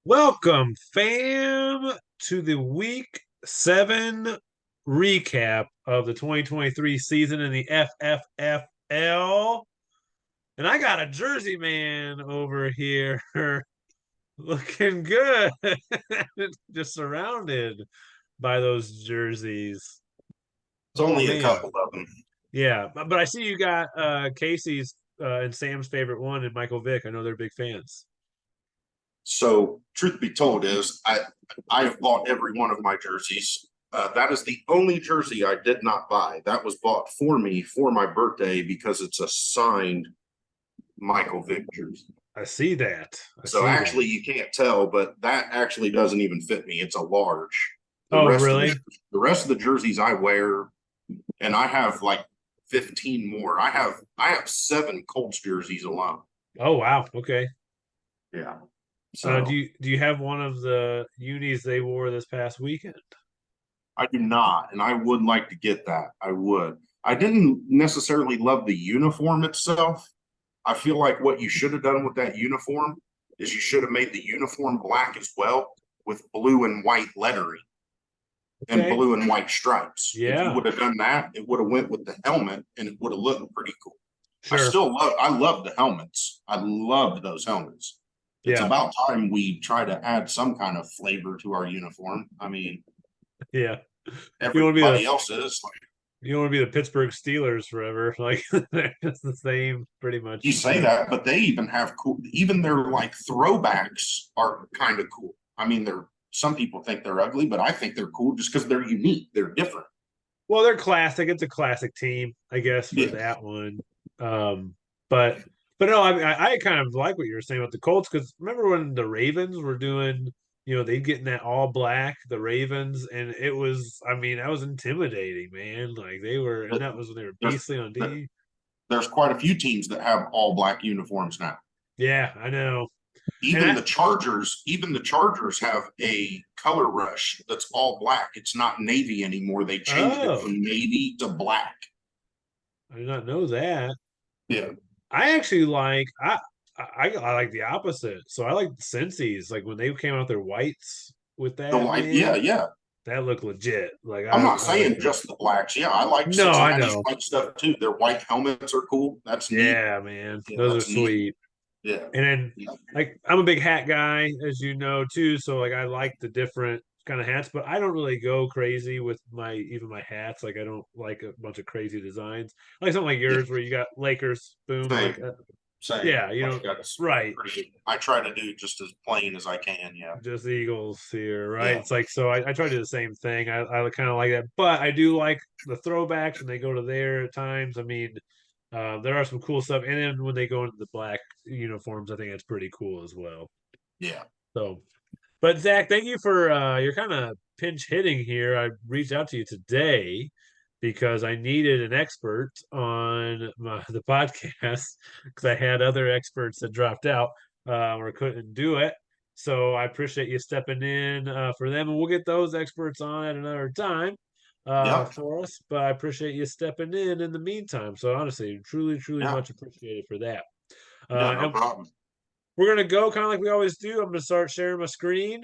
Welcome, fam, to the week 7 recap of the 2023 season in the FFFL. And I got a Jersey man over here looking good, just surrounded by those jerseys. It's Oh, only a man. couple of them. Yeah, but I see you got Casey's and Sam's favorite one and Michael Vick. I know they're big fans. So, truth be told, is I have bought every one of my jerseys. That is the only jersey I did not buy. That was bought for me for my birthday because it's a signed Michael Vick jersey. I see that. I So see that. actually, you can't tell, but that actually doesn't even fit me. It's a large. The Oh, rest of really? the rest of the jerseys I wear, and I have like 15 more. I have 7 Colts jerseys alone. Oh, wow. Okay. Yeah. Do So you have one of the unis they wore this past weekend? I do not, and I would like to get that. I would. I didn't necessarily love the uniform itself. I feel like what you should have done with that uniform is you should have made the uniform black as well with blue and white lettering and Okay. blue and white stripes. If you Yeah, would have done that, it would have went with the helmet and it would have looked pretty cool. sure. I love the helmets. I loved those helmets. It's Yeah, about time we try to add some kind of flavor to our uniform. I mean, yeah. You want to be everybody the else is like, you want to be the Pittsburgh Steelers forever. Like it's the same, pretty you much. say that, but they even have cool, even their like throwbacks are kind of cool. I mean, they're some people think they're ugly, but I think they're cool just because they're unique. They're different. Well, they're classic. It's a classic team, I guess, for Yeah. that one. Um, but but no, I mean, I kind of like what you were saying about the Colts because remember when the Ravens were doing, they'd get in that all black, the Ravens, and it was, I mean, that was intimidating, man. Like they were, and that was when they were There's beastly on D. there's quite a few teams that have all black uniforms now. Yeah, I know. And I, Even the Chargers have a color rush that's all black. It's not navy anymore. They changed it oh, from navy to black. I did not know that. Yeah. I actually like I like the opposite. So I like the Cincy's. Like when they came out their whites with The that, white, yeah, man, yeah. that looked legit. Like I'm not I like saying that. just the blacks. Yeah, I like No, I Cincinnati's know. white stuff too. Their white helmets are cool. That's neat. Yeah, man. Yeah, Those are that's neat. sweet. Yeah. And then Yeah. like I'm a big hat guy, as you know, too. So like I like the different kind of hats, but I don't really go crazy with my hats. Like I don't like a bunch of crazy designs. Like something like Yeah. yours where you got Lakers, boom, like Same. Same. yeah, Like that's right. pretty. I try to do just as plain as I can. Yeah. Just Eagles here, right? Yeah. It's like so I try to do the same thing. I kind of like that, but I do like the throwbacks when they go to there at times. I mean, there are some cool stuff, and then when they go into the black uniforms, I think that's pretty cool as well. Yeah. So, but Zach, thank you for your kind of pinch hitting here. I reached out to you today because I needed an expert on the podcast because I had other experts that dropped out or couldn't do it. So I appreciate you stepping in for them, and we'll get those experts on at another time Yep. for us. But I appreciate you stepping in the meantime. So honestly, truly, truly Yeah. much appreciated for that. Yeah. No And problem. we're gonna go kind of like we always do. I'm gonna start sharing my screen.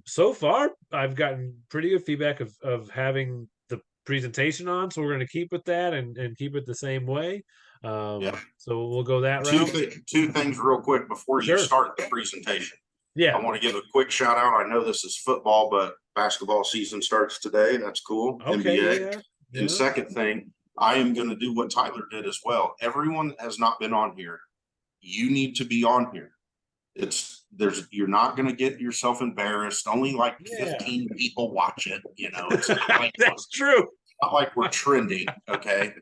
So far, I've gotten pretty good feedback of having the presentation on, so we're gonna keep with that and keep it the same way. Yeah. So we'll go that Two route. th- two things real quick before you Sure. start the presentation. I Yeah. want to give a quick shout out. I know this is football, but basketball season starts today. That's cool. Okay. NBA. Yeah. And Yeah. second thing, I am going to do what Tyler did as well. Everyone that has not been on here, you need to be on here. You're not going to get yourself embarrassed. Only like Yeah. 15 people watch it. It's not like That's true. we're trending. Okay.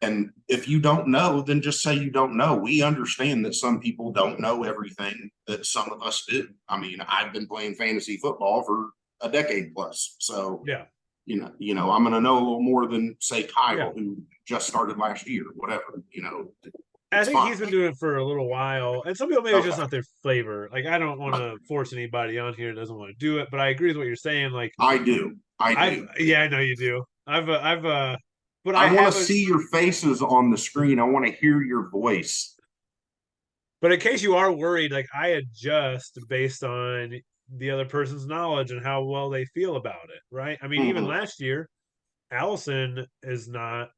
And if you don't know, then just say you don't know. We understand that some people don't know everything that some of us do. I mean, I've been playing fantasy football for a decade plus. So, Yeah. I'm going to know a little more than say Yeah. Kyle, who just started last year, whatever, I it's think fine. he's been doing it for a little while, and some people maybe it's Okay. just not their flavor. Like I don't want Right. to force anybody on here that doesn't want to do it, but I agree with what you're saying. Like I do. I I've do. yeah, I know you do. But I I want to have a see your faces on the screen. I want to hear your voice. But in case you are worried, like I adjust based on the other person's knowledge and how well they feel about it, right? I mean, even Hmm. last year, Allison is not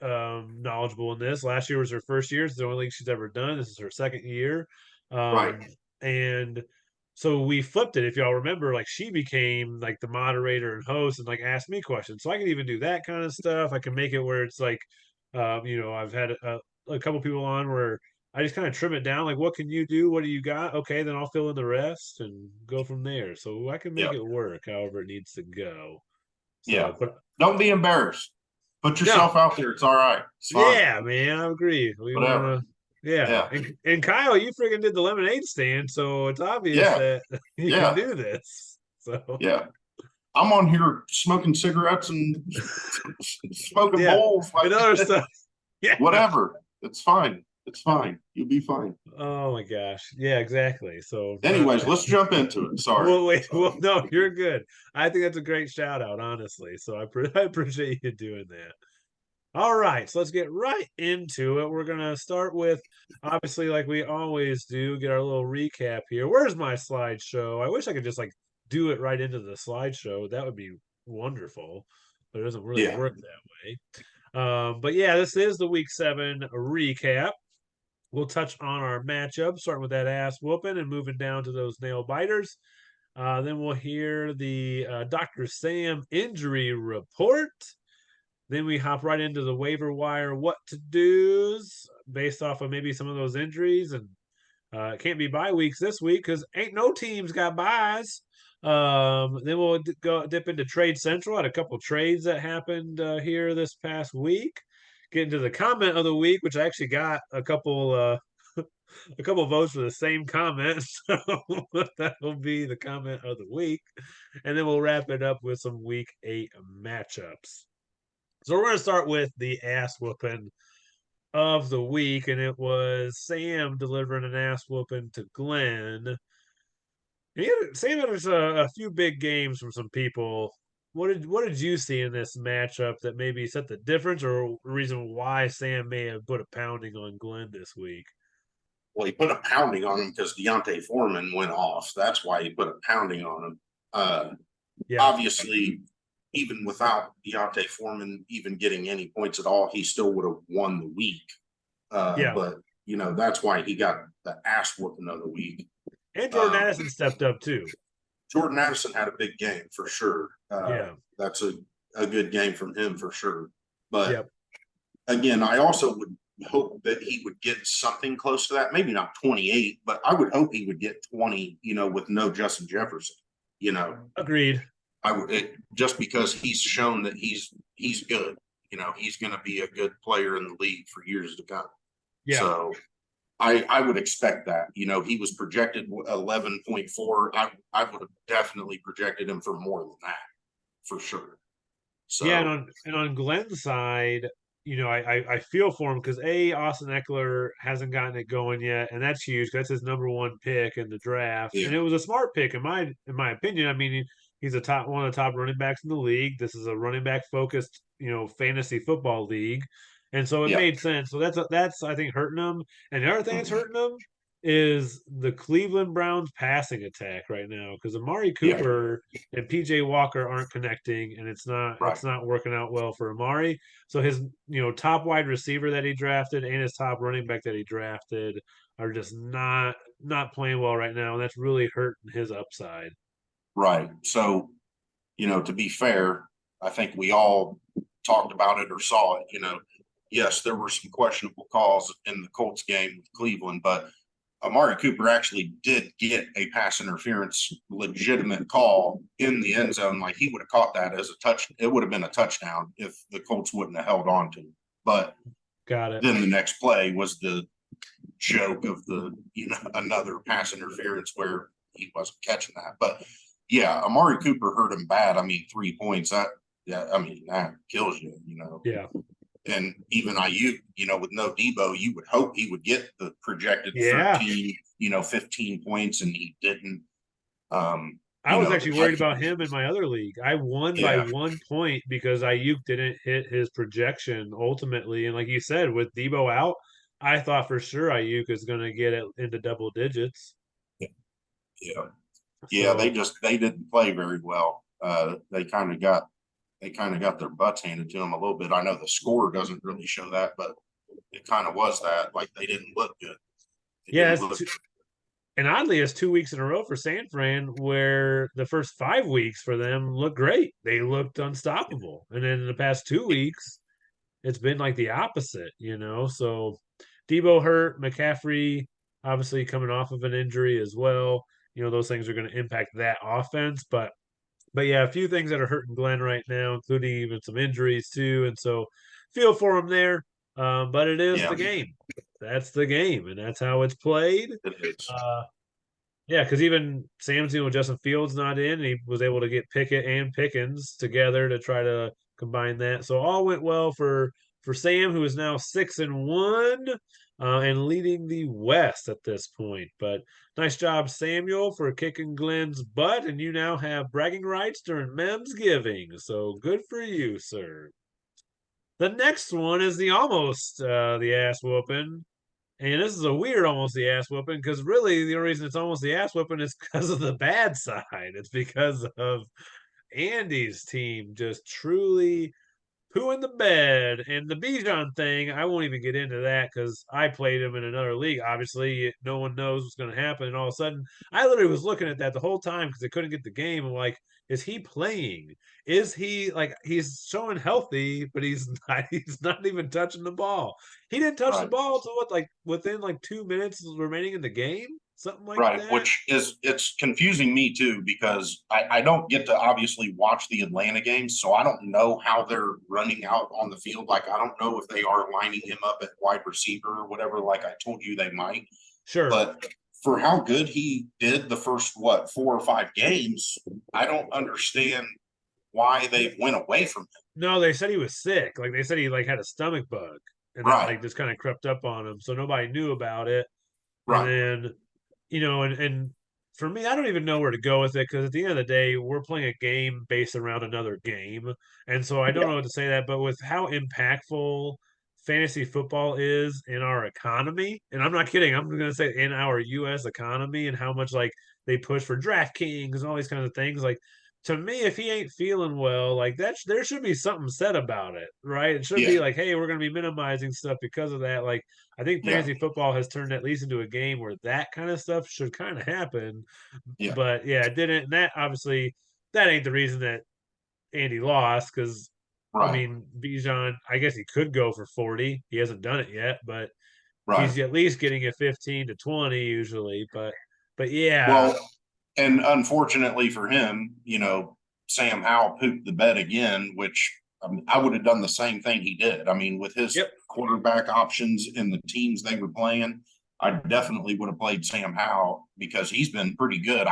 knowledgeable in this. Last year was her first year. It's the only league she's ever done. This is her second year. Right. And so we flipped it. If y'all remember, like she became like the moderator and host and like asked me questions. So I can even do that kind of stuff. I can make it where it's like, I've had a couple people on where I just kind of trim it down. Like, what can you do? What do you got? Okay, then I'll fill in the rest and go from there. So I can make Yeah. it work however it needs to go. Yeah. So, but Don't be embarrassed. Put no, yourself out there. It's all right. It's fine. yeah, man, I agree. We want Whatever. to, yeah. Yeah. And Kyle, you freaking did the lemonade stand, so it's obvious Yeah. that you can Yeah. do this. So, Yeah. I'm on here smoking cigarettes and smoking yeah, bowls, and like other stuff. Yeah. whatever. It's fine. It's fine. You'll be fine. Oh my gosh. Yeah, exactly. So, Anyways, let's jump into it. Sorry. well, wait. Well, no, you're good. I think that's a great shout out, honestly. So I appreciate you doing that. All right, so let's get right into it. We're gonna start with, obviously, like we always do, get our little recap here. Where's my slideshow? I wish I could just like do it right into the slideshow. That would be wonderful, but it doesn't really Yeah. work that way. But yeah, this is the week 7 recap. We'll touch on our matchup, starting with that ass whooping and moving down to those nail biters. Then we'll hear the Dr. Sam injury report. Then we hop right into the waiver wire what to do's based off of maybe some of those injuries. And it can't be bye weeks this week because ain't no teams got buys. Then we'll go dip into Trade Central. Had a couple trades that happened here this past week. Get into the comment of the week, which I actually got a couple votes for the same comment. So that'll be the comment of the week. And then we'll wrap it up with some week 8 matchups. So we're going to start with the ass whooping of the week, and it was Sam delivering an ass whooping to Glenn. Sam had a few big games from some people. What did you see in this matchup that maybe set the difference, or reason why Sam may have put a pounding on Glenn this week? Well, he put a pounding on him because Deontay Foreman went off. That's why he put a pounding on him. Yeah, Obviously, even without Deontay Foreman even getting any points at all, he still would have won the week. yeah, But that's why he got the ass whooping of the week. and Jordan Um, Addison stepped up too. Jordan Addison had a big game for sure. Yeah, That's a good game from him for sure. But yep, again, I also would hope that he would get something close to that. Maybe not 28, but I would hope he would get 20, with no Justin Jefferson. agreed. I would just because he's shown that he's good. He's going to be a good player in the league for years to come. Yeah, So I would expect that. He was projected 11.4. I would have definitely projected him for more than that, for sure. yeah, So and on Glenn's side, I feel for him because Austin Eckler hasn't gotten it going yet, and that's huge. That's his number 1 pick in the draft, yeah, and it was a smart pick in my opinion. I mean, he's one of the top running backs in the league. This is a running back focused, fantasy football league, and so it yeah, made sense. So that's I think hurting him, and the other thing that's hurting him is the Cleveland Browns passing attack right now because Amari yeah, Cooper and PJ Walker aren't connecting, and it's not right, it's not working out well for Amari. So his top wide receiver that he drafted and his top running back that he drafted are just not playing well right now, and that's really hurting his upside. right. So to be fair, I think we all talked about it or saw it. Yes, there were some questionable calls in the Colts game with Cleveland, but Amari Cooper actually did get a pass interference legitimate call in the end zone. Like he would have caught that as a touch. It would have been a touchdown if the Colts wouldn't have held on to him. But Got it. then the next play was the joke of another pass interference where he wasn't catching that. But yeah, Amari Cooper hurt him bad. I mean, 3 points, that kills you. Yeah. And even Ayuk, with no Debo, you would hope he would get the projected Yeah. 13, 15 points, and he didn't. I was actually worried about him in my other league. I won by Yeah, 1 point because Ayuk didn't hit his projection ultimately. And like you said, with Debo out, I thought for sure Ayuk is going to get it into double digits. Yeah. Yeah, So they didn't play very well. They kind of got their butts handed to them a little bit. I know the score doesn't really show that, but it kind of was that. Like they didn't look good. They yeah, didn't it's look. and oddly, it's 2 weeks in a row for San Fran where the first 5 weeks for them looked great. They looked unstoppable, and then in the past 2 weeks, it's been like the opposite. So Debo hurt, McCaffrey obviously coming off of an injury as well. Those things are going to impact that offense, but yeah, a few things that are hurting Glenn right now, including even some injuries too. And so feel for him there. But it is Yeah, the game. That's the game, and that's how it's played. it is. Uh, yeah, because even Samson with Justin Fields not in, he was able to get Pickett and Pickens together to try to combine that. So all went well for Sam, who is now 6-1 and leading the West at this point. But nice job, Samuel, for kicking Glenn's butt, and you now have bragging rights during Mem's Giving. So good for you, sir. The next one is the almost the ass whooping. And this is a weird almost the ass whooping because really the only reason it's almost the ass whooping is because of the bad side. It's because of Andy's team just truly who in the bed and the Bijan thing. I won't even get into that because I played him in another league. Obviously, no one knows what's going to happen, and all of a sudden, I literally was looking at that the whole time because I couldn't get the game. I'm like, is he playing? Is he like he's showing healthy, but he's not? He's not even touching the ball. He didn't touch the Right. ball until what, like within like 2 minutes remaining in the game, something like Right, that. which is it's confusing me too because I don't get to obviously watch the Atlanta games, so I don't know how they're running out on the field. Like I don't know if they are lining him up at wide receiver or whatever, like I told you they might. Sure. But for how good he did the first 4 or 5 games, I don't understand why they went away from him. No, they said he was sick. Like they said he like had a stomach bug and that Right, like just kind of crept up on him. So nobody knew about it. And right, then, and for me, I don't even know where to go with it because at the end of the day, we're playing a game based around another game. And so I don't yeah, know what to say that, but with how impactful fantasy football is in our economy, and I'm not kidding, I'm going to say in our US economy and how much like they push for DraftKings and all these kinds of things. Like to me, if he ain't feeling well, like there should be something said about it, right? It should yeah, be like, hey, we're going to be minimizing stuff because of that. Like I think yeah, fantasy football has turned at least into a game where that kind of stuff should kind of happen. yeah, But yeah, it didn't. And that obviously that ain't the reason that Andy lost because I right, mean Bijan, I guess he could go for 40. He hasn't done it yet, but right. he's at least getting a 15 to 20 usually. But yeah, Well, and unfortunately for him, Sam Howell pooped the bed again, which I would have done the same thing he did. I mean, with his yep, quarterback options in the teams they were playing, I definitely would have played Sam Howell because he's been pretty good.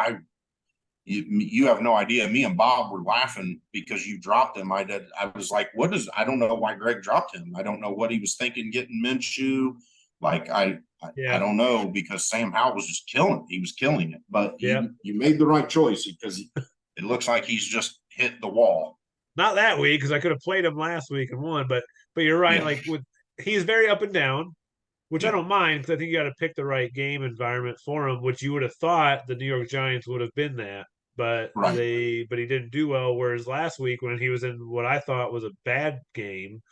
You have no idea. Me and Bob were laughing because you dropped him. I was like, what is? I don't know why Greg dropped him. I don't know what he was thinking getting Minshew. Like I yeah, don't know because Sam Howell was just killing. He was killing it. But yeah. you made the right choice because it looks like he's just hit the wall. Not that week because I could have played him last week and won. But you're right. Yeah, Like with he's very up and down, which I yeah, don't mind because I think you got to pick the right game environment for him, which you would have thought the New York Giants would have been that, right. but he didn't do well. Whereas last week when he was in what I thought was a bad game,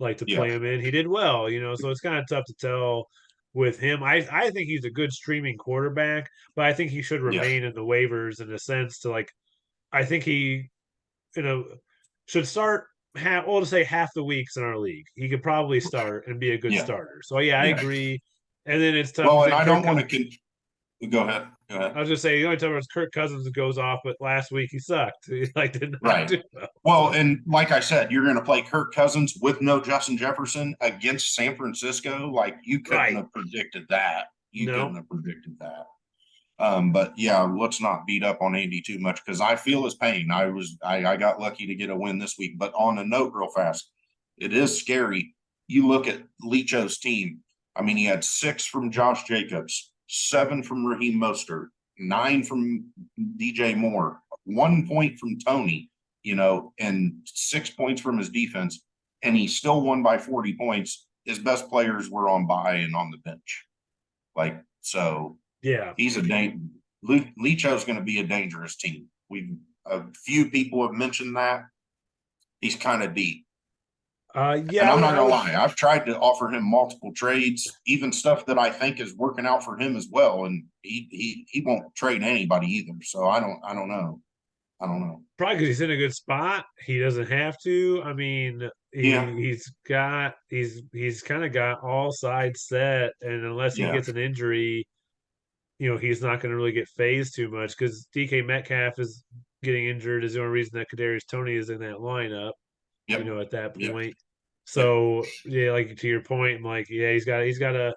like to Yeah, play him in, he did well. So it's kind of tough to tell with him. I think he's a good streaming quarterback, but I think he should yeah, remain in the waivers in a sense to like. I think he you know, should start half, well, to say half the weeks in our league. He could probably start and be a good yeah, starter. So yeah, I yeah. agree. And then it's tough Well, because and then I Kirk. don't want to. Go ahead. Go ahead. I was just saying the only time was Kirk Cousins goes off, but last week he sucked. He like did not Right. do well. Well, So and like I said, you're going to play Kirk Cousins with no Justin Jefferson against San Francisco. Like you couldn't right, have predicted that. You couldn't no, have predicted that. But yeah, let's not beat up on Andy too much because I feel his pain. I got lucky to get a win this week. But on a note, real fast, it is scary. You look at Lecho's team. I mean, he had 6 from Josh Jacobs, 7 from Raheem Mostert, 9 from DJ Moore, 1 point from Tony, and 6 points from his defense, and he still won by 40 points. his best players were on bye and on the bench. Like, so Yeah. he's a Leacho's going to be a dangerous team. A few people have mentioned that he's kind of deep. And Yeah, I'm not I gonna would lie, I've tried to offer him multiple trades, even stuff that I think is working out for him as well, and he won't trade anybody either. So I don't know. probably because he's in a good spot. He doesn't have to. I mean, Yeah, he's kind of got all sides set, and unless he yeah, gets an injury, he's not going to really get phased too much because DK Metcalf is getting injured is the only reason that Kadarius Toney is in that lineup. yep, At that yep, point. yep, So yeah, like to your point, I'm like, yeah, he's got a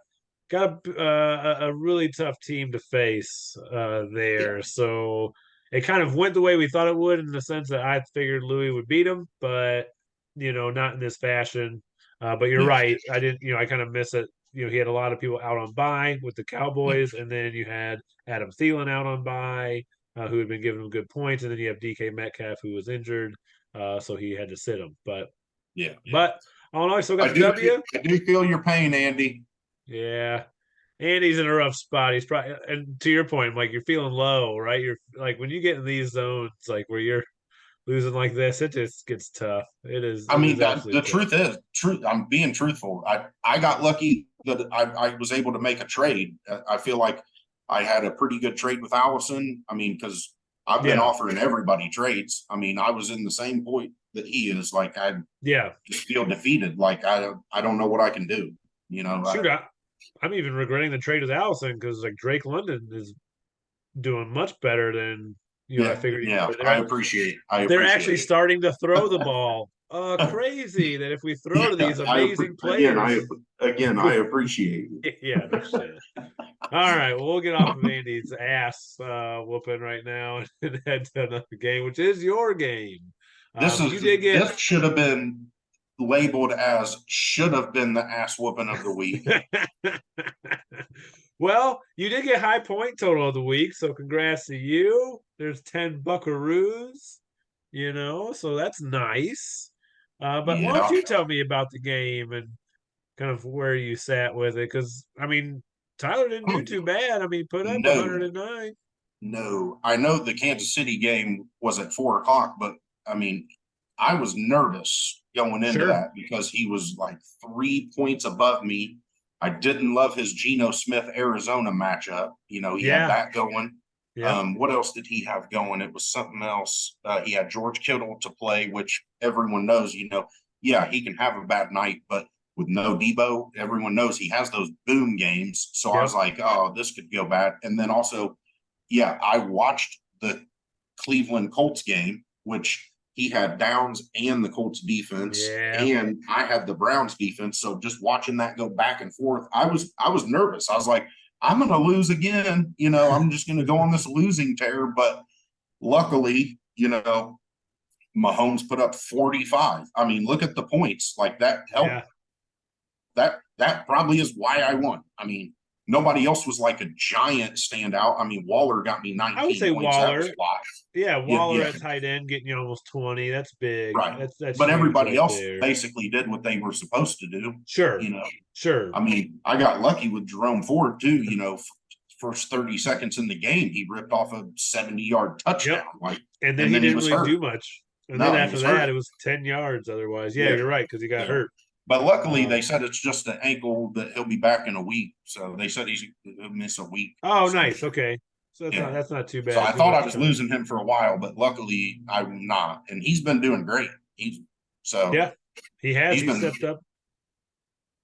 really tough team to face yeah, there. So it kind of went the way we thought it would in the sense that I figured Louis would beat him, but not in this fashion. But you're yeah, right. I didn't, I kind of miss it. He had a lot of people out on bye with the yeah, Cowboys, and then you had Adam Thielen out on bye, who had been giving him good points, and then you have DK Metcalf who was injured, so he had to sit him. But yeah. but all in all, I still got the W. I do feel your pain, Andy. Yeah. And he's in a rough spot. He's probably, and to your point, like you're feeling low, right? You're like when you get in these zones, like where you're losing like this, it just gets tough. I It mean, is absolutely the tough. truth is, truth. I'm being truthful. I got lucky that I was able to make a trade. I feel like I had a pretty good trade with Allison. I mean, because I've been Yeah, offering everybody trades. I mean, I was in the same point that he is. Like, I yeah. just feel defeated. Like, I don't know what I can do. You know, Shoot, I'm even regretting the trade with Allison because like Drake London is doing much better than I yeah, figured he yeah. would. I They're appreciate actually it. starting to throw the ball. Crazy that if we throw to Yeah, these amazing players. again, I appreciate it. Yeah, no shit. All right, well, we'll get off of Andy's ass whooping right now and head to another game, which is your game. You did get, This should have been labeled as should have been the ass whooping of the week. well, you did get high point total of the week, so congrats to you. There's 10 Buckaroos, so that's nice. But why don't Yeah. you tell me about the game and kind of where you sat with it? Because I mean, Tyler didn't do too bad. I mean, put up No, 109. no. I know the Kansas City game was at 4 o'clock, but I mean, I was nervous going into Sure. that because he was like 3 points above me. I didn't love his Geno Smith Arizona matchup. You know, he had Yeah. that going. Yep. What else did he have going? It was something else. He had George Kittle to play, which everyone knows, yeah, he can have a bad night, but with no Debo, everyone knows he has those boom games. So I was Yep. like, oh, this could go bad. And then also, yeah, I watched the Cleveland Colts game, which he had Downs and the Colts defense, Yeah. and I had the Browns defense. So just watching that go back and forth, I was nervous. I was like, I'm going to lose again. I'm just going to go on this losing tear. But luckily, Mahomes put up 45. I mean, look at the points. Like that helped. Yeah. That probably is why I won. I mean, nobody else was like a giant standout. I mean, Waller got me I would 19 say points. That was Waller. a lot. Yeah, Yeah, Waller yeah, at tight end getting almost 20. That's big. right. That's But huge everybody right else there. basically did what they were supposed to do. Sure. You know, Sure. I mean, I got lucky with Jerome Ford too. First 30 seconds in the game, he ripped off a 70-yard touchdown. Yep. Like, And then and he then he didn't was really do hurt. much. And then No, he after was that, hurt. it was 10 yards otherwise. Yeah, Yeah, you're right, because he got yeah. hurt. But luckily, Um, they said it's just an ankle that he'll be back in a week. So they said he'll miss a week. oh, So nice. Okay. So yeah. that's not too So bad, I too thought I much was time. losing him for a while, but luckily I'm not. And he's been doing great. So Yeah, he has. he's He been stepped up.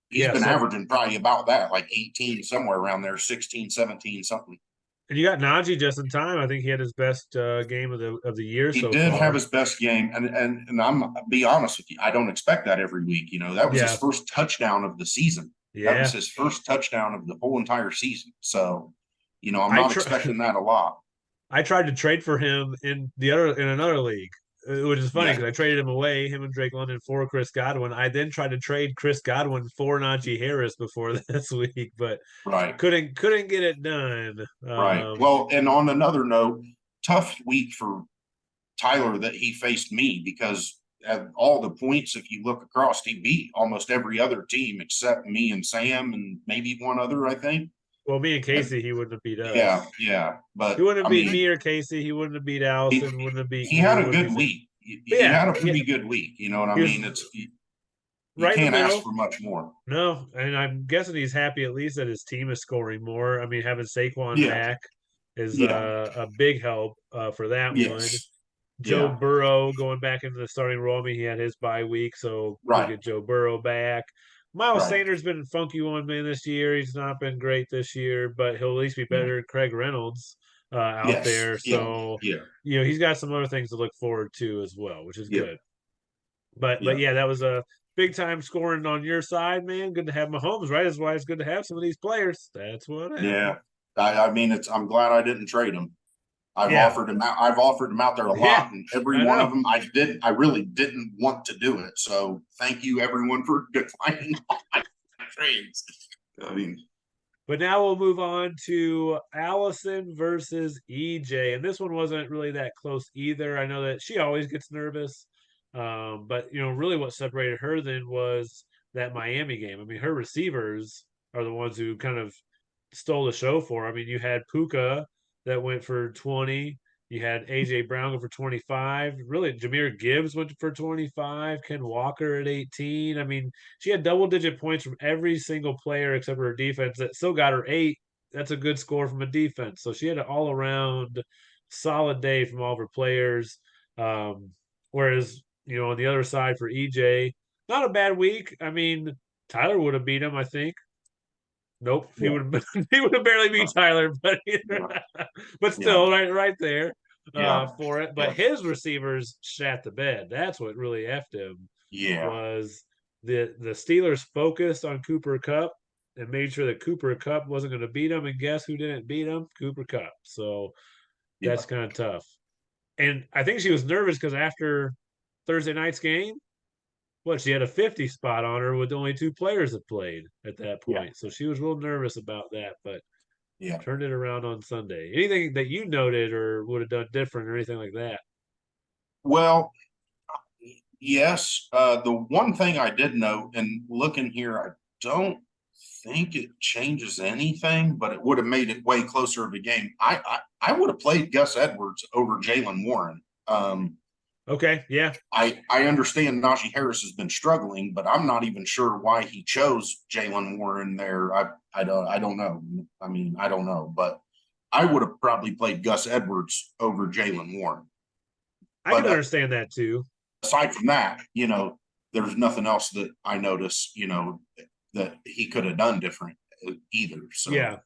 he's Yeah, been so averaging probably about that, like 18, somewhere around there, 16, 17, something. and you got Najee just in time. I think he had his best game of the year He so did have far. his best game, and I'm I'll be honest with you, I don't expect that every week. That was his Yeah. first touchdown of the season. That was Yeah. his first touchdown of the whole entire season. So, I'm I not try expecting that a lot. I tried to trade for him in another league, which is funny Yeah, because I traded him away, him and Drake London for Chris Godwin. I then tried to trade Chris Godwin for Najee Harris before this week, but right, couldn't get it done. right. Well, and on another note, tough week for Tyler that he faced me because at all the points, if you look across, he beat almost every other team except me and Sam and maybe one other, I think. Well, me and And Casey, he wouldn't have beat yeah, us. yeah. He But wouldn't I have beat mean, me or Casey. He wouldn't have beat he, Allison. Wouldn't have beat he had you. a Wouldn't good be. week. But He yeah, had a yeah, pretty good week. You know what I he mean? was You right in the can't ask middle. for much more. No, and I'm guessing he's happy at least that his team is scoring more. I mean, having Saquon Yeah, back is yeah, a big help for that one. yes, Joe yeah, Burrow going back into the starting role. I mean, he had his bye week, so we'll right, get Joe Burrow back. Miles right. Sanders been funky one man this year. He's not been great this year, but he'll at least be Yeah, better than Craig Reynolds out yes, there. yeah, So, yeah, he's got some other things to look forward to as well, which is yeah, good. But yeah, yeah, that was a big time scoring on your side, man. Good to have Mahomes, right? That's why it's good to have some of these players. That's what happened. yeah. I mean, I'm glad I didn't trade him. Yeah, I've offered him out there a yeah, lot, and every I one of know. them I really didn't want to do it. So thank you everyone for declining all my trades. I mean, But now we'll move on to Allison versus EJ. And this one wasn't really that close either. I know that she always gets nervous. But really what separated her then was that Miami game. I mean, her receivers are the ones who kind of stole the show for her. I mean, you had Puka that went for 20. You had AJ Brown go for 25. Really, Jameer Gibbs went for 25. Ken Walker at 18. I mean, she had double digit points from every single player except for her defense that still got her 8. That's a good score from a defense. So she had an all around solid day from all of her players. Um, whereas, on the other side for EJ, not a bad week. I mean, Tyler would have beat him, I think. Nope, he yeah, would have he would have barely beat Tyler, but yeah, but yeah, still right there yeah, for it. But yeah, his receivers shat the bed. That's what really effed him yeah, was the Steelers focused on Cooper Cup and made sure that Cooper Cup wasn't going to beat him. And guess who didn't beat him? Cooper Cup. So yeah, that's kind of tough. And I think she was nervous because after Thursday night's game, she had a 50 spot on her with only two players that played at that yeah, point. So she was real nervous about that, but yeah. turned it around on Sunday. Anything that you noted or would have done different or anything like that? Well, yes. The one thing I did note, and looking here, I don't think it changes anything, but it would have made it way closer of a game. I would have played Gus Edwards over Jalen Warren. Okay, yeah. I understand Najee Harris has been struggling, but I'm not even sure why he chose Jalen Warren there. I don't know. I mean, I don't know, but I would have probably played Gus Edwards over Jalen Warren. I But can understand that too. aside from that, there's nothing else that I notice, that he could have done different either. So Yeah.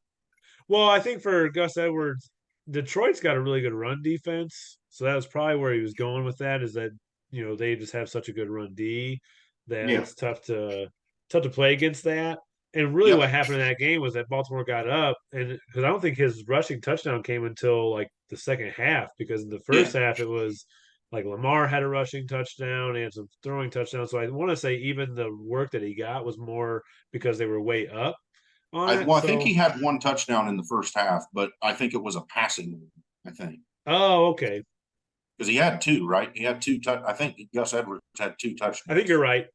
Well, I think for Gus Edwards, Detroit's got a really good run defense. So that was probably where he was going with that is that, they just have such a good run D that yeah, it's tough to play against that. And really yep, what happened in that game was that Baltimore got up and because I don't think his rushing touchdown came until like the second half because in the yeah. first half it was like Lamar had a rushing touchdown and some throwing touchdowns. So I want to say even the work that he got was more because they were way up on it. I think he So had one touchdown in the first half, but I think it was a passing one, I think. oh, okay. Because he had two, right? He had two. I think Gus Edwards had two I think you're touchdowns. right.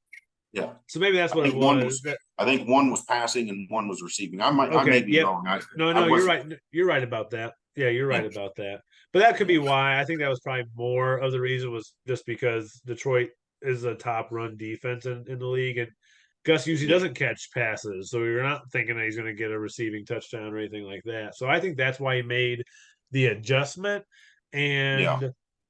Yeah, So maybe that's I what it think one was. was. I think one was passing and one was receiving. I may Okay. be Yep. wrong. No, I no, you're wasn't. right. You're right about that. Yeah, you're right Yeah, about that. But that could yeah, be why. I think that was probably more of the reason was just because Detroit is a top run defense in the league, and Gus usually yeah, doesn't catch passes, so you're not thinking that he's going to get a receiving touchdown or anything like that. So I think that's why he made the adjustment, yeah,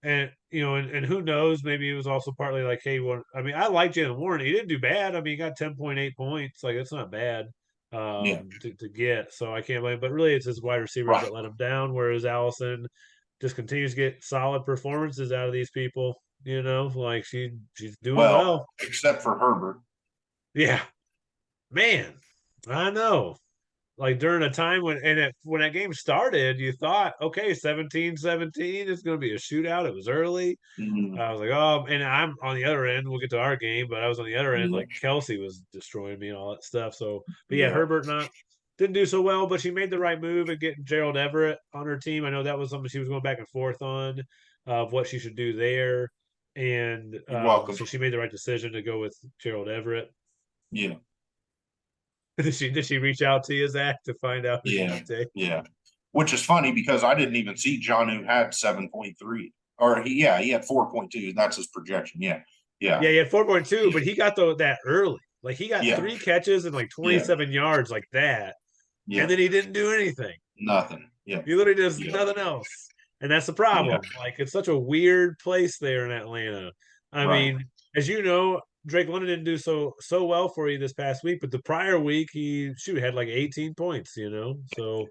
and who knows, maybe it was also partly like, hey, well, I mean, I like Jalen Warren. He didn't do bad. I mean, he got 10.8 points. Like it's not bad yeah. to get. So I can't blame. But really, it's his wide receivers Right. that let him down. Whereas Allison just continues to get solid performances out of these people. Like she's doing Well, well. except for Herbert. Yeah, man, I know. Like during a time when that game started, you thought, okay, 17-17, it's going to be a shootout. It was early. Mm, I was like, oh, and I'm on the other end. We'll get to our game, but I was on the other end. yeah, Like Kelsey was destroying me and all that stuff. So, but yeah, yeah, Herbert not didn't do so well, but she made the right move and getting Gerald Everett on her team. I know that was something she was going back and forth on of what she should do there. and You're welcome. so she made the right decision to go with Gerald Everett. Yeah, Did she reach out to you, Zach, to find out who she yeah, should take? yeah. Which is funny because I didn't even see John had 7.3, or he had 4.2. That's his projection. Yeah, yeah, Yeah, he had 4.2, yeah, but he got that early. Like he got yeah, 3 catches and like yeah, 27 yards like that, and yeah. then he didn't do anything. Nothing. Yeah, He literally does yeah, nothing else. And that's the yeah. problem. Like it's such a weird place there in Atlanta. I Right. mean, as you know, Drake London didn't do so well for you this past week, but the prior week he had like 18 points, you know. So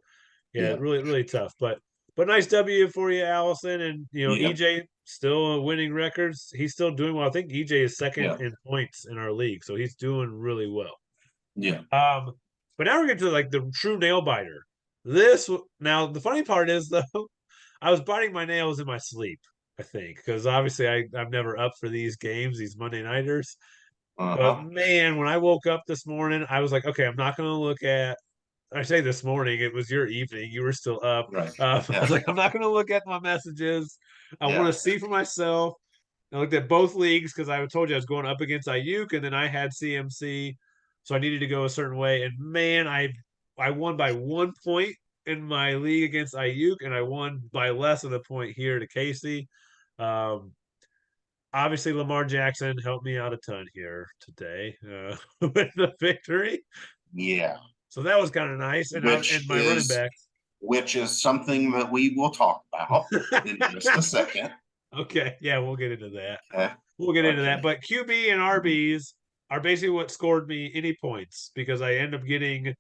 yeah, Yeah, really, really tough. But nice W for you, Allison. And yeah, EJ still winning records. He's still doing well. I think EJ is second yeah, in points in our league, so he's doing really well. yeah. But now we're getting to like the true nail biter. Now the funny part is though, I was biting my nails in my sleep. I think because obviously I'm never up for these games, these Monday nighters. But Uh-huh. man, when I woke up this morning, I was like, okay, I'm not going to look at. I say this morning, it was your evening. You were still up. Right. I was Yeah, like, I'm not going to look at my messages. I want yeah, to see for myself. I looked at both leagues because I told you I was going up against Ayuk, and then I had CMC, so I needed to go a certain way. And man, I won by 1 point in my league against Ayuk, and I won by less than a point here to Casey. Um, Obviously, Lamar Jackson helped me out a ton here today with the victory, yeah. so that was kind of nice. And Which my running is backs. which is something that we will talk about in just a second. Okay, yeah, we'll get into that. Okay. We'll get into that. Okay. But QB and RBs are basically what scored me any points because I end up getting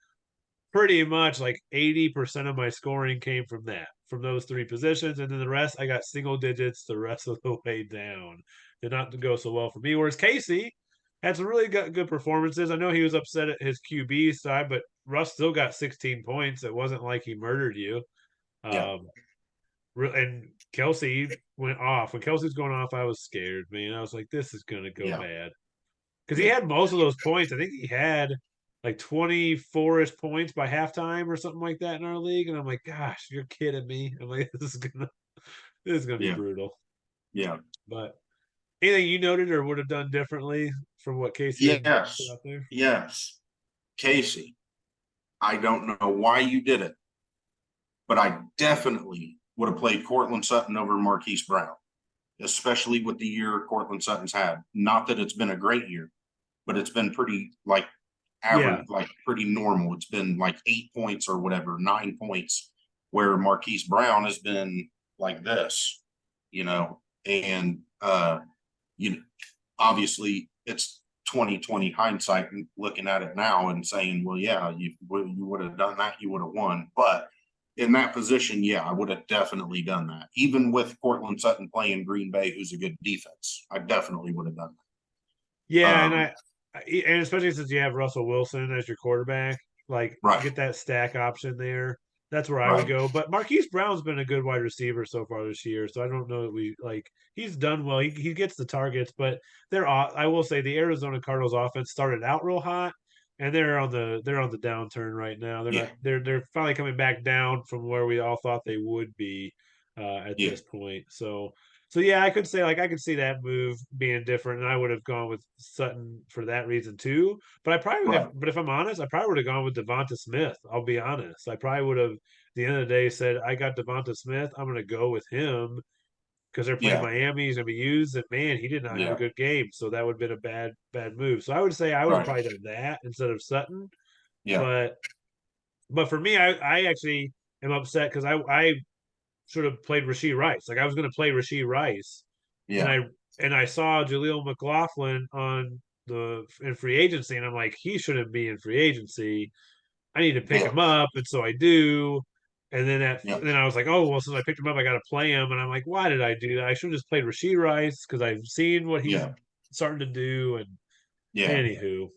pretty much like 80% of my scoring came from those three positions. And then the rest, I got single digits the rest of the way down. Did not go so well for me. Whereas Casey had some really good performances. I know he was upset at his QB side, but Russ still got 16 points. It wasn't like he murdered you. Yeah. Um, and Kelsey went off. When Kelsey was going off, I was scared, man. I was like, this is going to go Yeah. bad because he Yeah. had most of those points. I think he had like 24ish points by halftime or something like that in our league. And I'm like, gosh, you're kidding me. I'm like, this is gonna be Yeah. brutal. Yeah. But anything you noted or would have done differently from what Casey had put Yes. out there? Yes. Casey, I don't know why you did it, but I definitely would have played Cortland Sutton over Marquise Brown, especially with the year Cortland Sutton's had. Not that it's been a great year, but it's been pretty like Yeah. average, like pretty normal. It's been like 8 points or whatever, 9 points, where Marquise Brown has been like this, and you know, obviously it's 2020 hindsight and looking at it now and saying, well, yeah, you would have done that, you would have won. But in that position, yeah, I would have definitely done that. Even with Cortland Sutton playing Green Bay, who's a good defense, I definitely would have done that. Yeah, and especially since you have Russell Wilson as your quarterback, like Right, get that stack option there. That's where I would right, go. But Marquise Brown's been a good wide receiver so far this year, so I don't know that we like he's done well. He gets the targets, but I will say the Arizona Cardinals offense started out real hot, and they're on the downturn right now. They're yeah, not they're finally coming back down from where we all thought they would be at yeah, this point. So yeah, I could say like I could see that move being different, and I would have gone with Sutton for that reason too. But right, if I'm honest, I probably would have gone with Devonta Smith. I'll be honest. I probably would have at the end of the day said I got Devonta Smith. I'm going to go with him because they're playing yeah, Miami. He's going to be used, and man, he did not have a yeah, good game, so that would have been a bad move. So I would say I would have right, probably done that instead of Sutton. yeah, But for me, I actually am upset because I sort of played Rasheed Rice. Like I was going to play Rasheed Rice and yeah, I saw Jaleel McLaughlin on the in free agency, and I'm like, he shouldn't be in free agency. I need to pick yeah, him up, and so I do. And yeah, then I was like, oh well, since I picked him up, I got to play him. And I'm like, why did I do that? I should have just played Rasheed Rice because I've seen what he's yeah, starting to do. And yeah. anywho,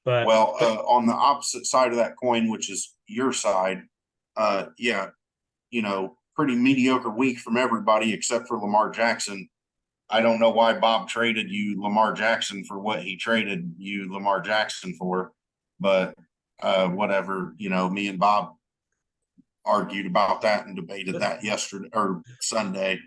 but Well, but on the opposite side of that coin, which is your side, yeah, pretty mediocre week from everybody except for Lamar Jackson. I don't know why Bob traded you Lamar Jackson for what he traded you Lamar Jackson for, but whatever. Me and Bob argued about that and debated that yesterday or Sunday.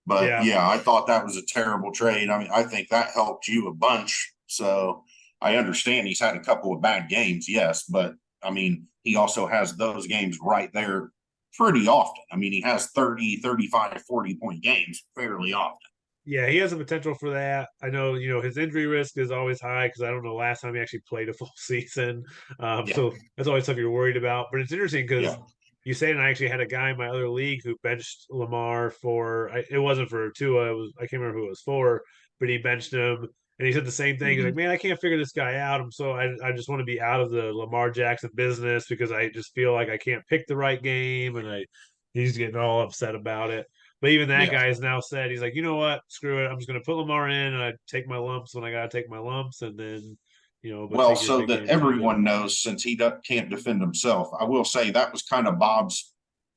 But Yeah. yeah, I thought that was a terrible trade. I mean, I think that helped you a bunch. So I understand he's had a couple of bad games, yes, but I mean, he also has those games right there pretty often. I mean, he has 30, 35, 40 point games fairly often. Yeah, he has the potential for that. I know, his injury risk is always high because I don't know last time he actually played a full season. Yeah. So that's always something you're worried about. But it's interesting Yeah. because you say, and I actually had a guy in my other league who benched Lamar for. It wasn't for Tua. It was I can't remember who it was for, but he benched him, and he said the same thing. He's like, Mm-hmm. "Man, I can't figure this guy out. I just want to be out of the Lamar Jackson business because I just feel like I can't pick the right game, and he's getting all upset about it." But even that Yeah. guy has now said he's like, you know what, screw it. I'm just going to put Lamar in, and I take my lumps when I got to take my lumps, and then but Well, take your so big that games when you get them. everyone knows, since he can't defend himself, I will say that was kind of Bob's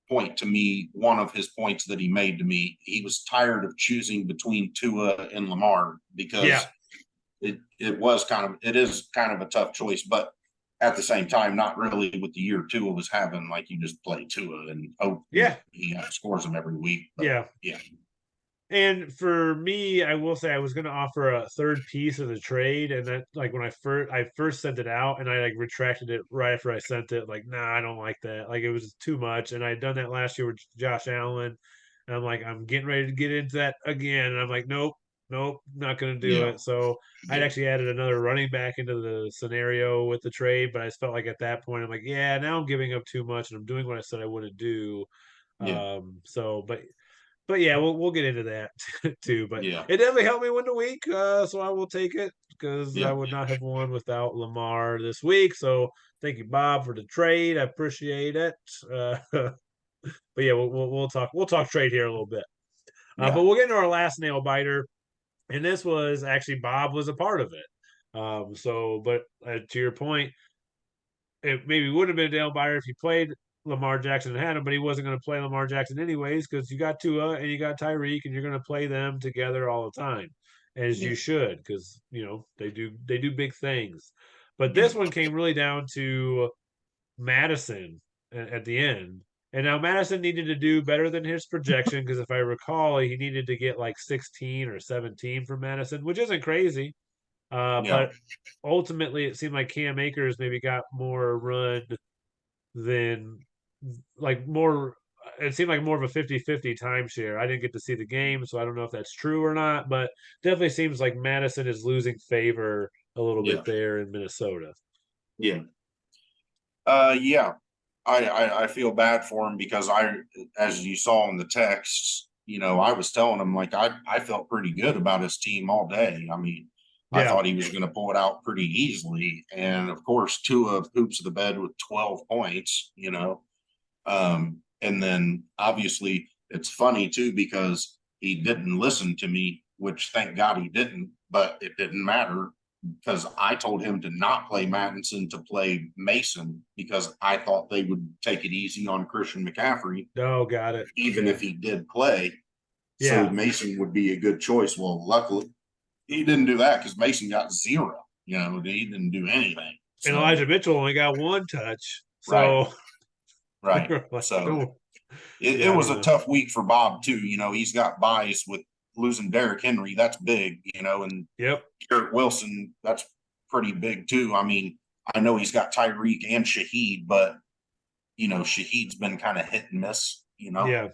point to me. One of his points that he made to me, he was tired of choosing between Tua and Lamar Yeah, because it is kind of a tough choice, but at the same time, not really with the year Tua was having. Like, you just play Tua and hope yeah, he scores them every week. But yeah. yeah, And for me, I will say I was going to offer a third piece of the trade, and that like when I first sent it out, and I like retracted it right after I sent it. Like, nah, I don't like that. Like it was too much, and I had done that last year with Josh Allen, and I'm like, I'm getting ready to get into that again, and I'm like, nope, nope, not going to do yeah, it. So I'd yeah, actually added another running back into the scenario with the trade, but I just felt like at that point, I'm like, yeah, now I'm giving up too much, and I'm doing what I said I wouldn't do. yeah, But yeah, we'll get into that too. But yeah, it definitely helped me win the week, so I will take it because I yeah, would not have won without Lamar this week. So thank you, Bob, for the trade. I appreciate it. But yeah, we'll talk trade here a little bit. But yeah, we'll get into our last nail biter, and this was actually Bob was a part of it. But to your point, it maybe would have been a nail biter if he played Lamar Jackson and had him, but he wasn't going to play Lamar Jackson anyways because you got Tua and you got Tyreek and you're going to play them together all the time, as yeah, you should because they do big things. But yeah, this one came really down to Madison at the end. And now Madison needed to do better than his projection because if I recall, he needed to get like 16 or 17 from Madison, which isn't crazy. yeah, But ultimately, it seemed like Cam Akers maybe got more run than like more. It seemed like more of a 50-50 timeshare. I didn't get to see the game, so I don't know if that's true or not, but definitely seems like Madison is losing favor a little bit yeah, there in Minnesota. yeah. Yeah. I feel bad for him because as you saw in the texts, I was telling him, like, I felt pretty good about his team all day. I mean, I Yeah. thought he was going to pull it out pretty easily. And of course, Tua hoops the bed with 12 points. And then obviously it's funny too because he didn't listen to me, which thank God he didn't, but it didn't matter because I told him to not play Mattinson, to play Mason, because I thought they would take it easy on Christian McCaffrey, Oh, got it. even Yeah. if he did play. So Yeah. Mason would be a good choice. Well, luckily he didn't do that because Mason got zero. He didn't do anything. And So Elijah Mitchell only got one touch. right, So we right. were like, So oh, it yeah, I was don't a know. tough week for Bob too. He's got bias with losing Derrick Henry. That's big. And Yep. Garrett Wilson. That's pretty big too. I mean, I know he's got Tyreek and Shaheed, but Shaheed's been kind of hit and miss. Yeah.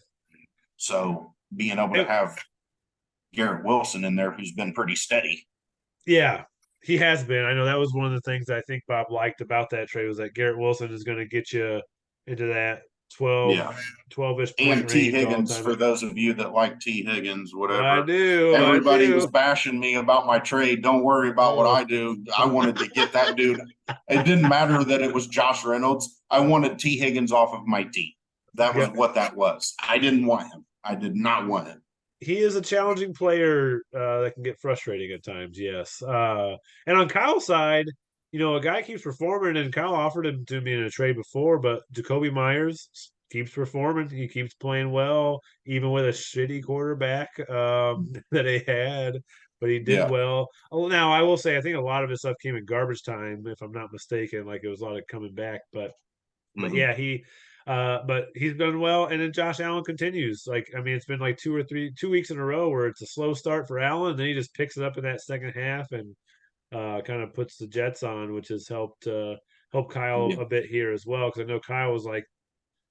So being able to And, have Garrett Wilson in there, who's been pretty steady. yeah, he has been. I know that was one of the things I think Bob liked about that trade was that Garrett Wilson is going to get you into that 12, Yeah. 12-ish point And T range all the Higgins, time. for those of you that like T Higgins, I whatever. do. I Everybody was do. bashing me about my trade. Don't worry about what Oh. I do. I wanted to get that dude. It didn't matter that it was Josh Reynolds. I wanted T Higgins off of my team. That was Yeah. what that was. I didn't want him. I did not want him. He is a challenging player that can get frustrating at times. Yes. And on Kyle's side, a guy keeps performing, and Kyle offered him to me in a trade before, but Jacoby Myers keeps performing. He keeps playing well, even with a shitty quarterback that he had, but he did Yeah. well. Oh, now, I will say, I think a lot of his stuff came in garbage time, if I'm not mistaken. Like it was a lot of coming back, but Mm-hmm. yeah, he But he's done well, and then Josh Allen continues. Like, I mean, it's been like 2 weeks in a row where it's a slow start for Allen, and then he just picks it up in that second half and kind of puts the Jets on, which has help Kyle Yeah. a bit here as well. Because I know Kyle was like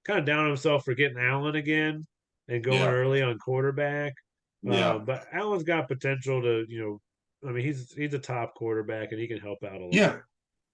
kind of down on himself for getting Allen again and going Yeah. early on quarterback. Yeah. But Allen's got potential to, I mean, he's a top quarterback and he can help out a lot. Yeah.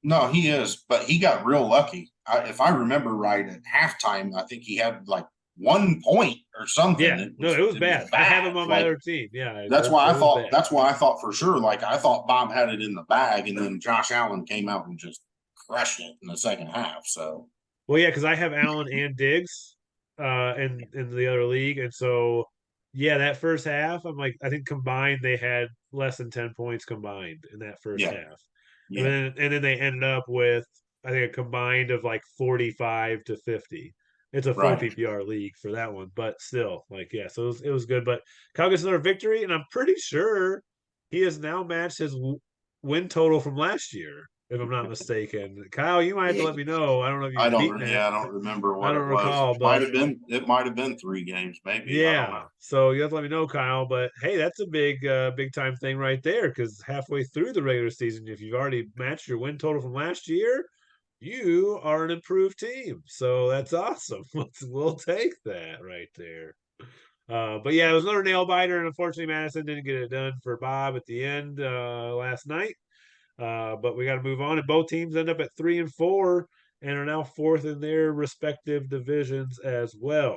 No, he is, but he got real lucky. If I remember right, at halftime, I think he had like 1 point or something. Yeah, It no, was it was it was bad. I have bad. him on my Like other team. Yeah, that's why it I was thought. bad. That's why I thought for sure. Like I thought Bob had it in the bag, and then Josh Allen came out and just crushed it in the second half. So Well, yeah, because I have Allen and Diggs in the other league, and so yeah, that first half, I'm like, I think combined they had less than 10 points combined in that first yeah, half, and yeah, then they ended up with I think a combined of like 45-50. It's a full right. PPR league for that one, but still, like, yeah, so it was good. But Kyle gets another victory, and I'm pretty sure he has now matched his win total from last year, if I'm not mistaken. Kyle, you might have to let me know. I don't know if I you've beaten don't. that. Yeah, I don't remember I what don't it was. recall, It might but have been. It might have been 3 games, maybe. I don't know. yeah. So you have to let me know, Kyle. But hey, that's a big time thing right there. Because halfway through the regular season, if you've already matched your win total from last year, you are an improved team. So that's awesome. We'll take that right there. But yeah, it was another nail biter, and unfortunately, Madison didn't get it done for Bob at the end last night. But we got to move on. And both teams end up at 3-4 and are now fourth in their respective divisions as well.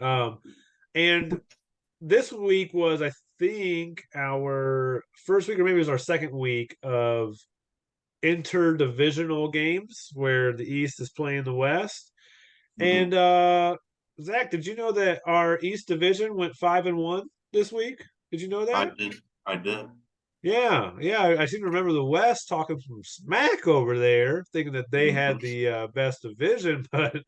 Um, and this week was, I think, our first week, or maybe it was our second week of interdivisional games where the East is playing the West. Mhm. And Zach, did you know that our East Division went 5-1 this week? Did you know I that? did. I did. Yeah, yeah. I seem to remember the West talking some smack over there, thinking that they Mhm. had the best division. But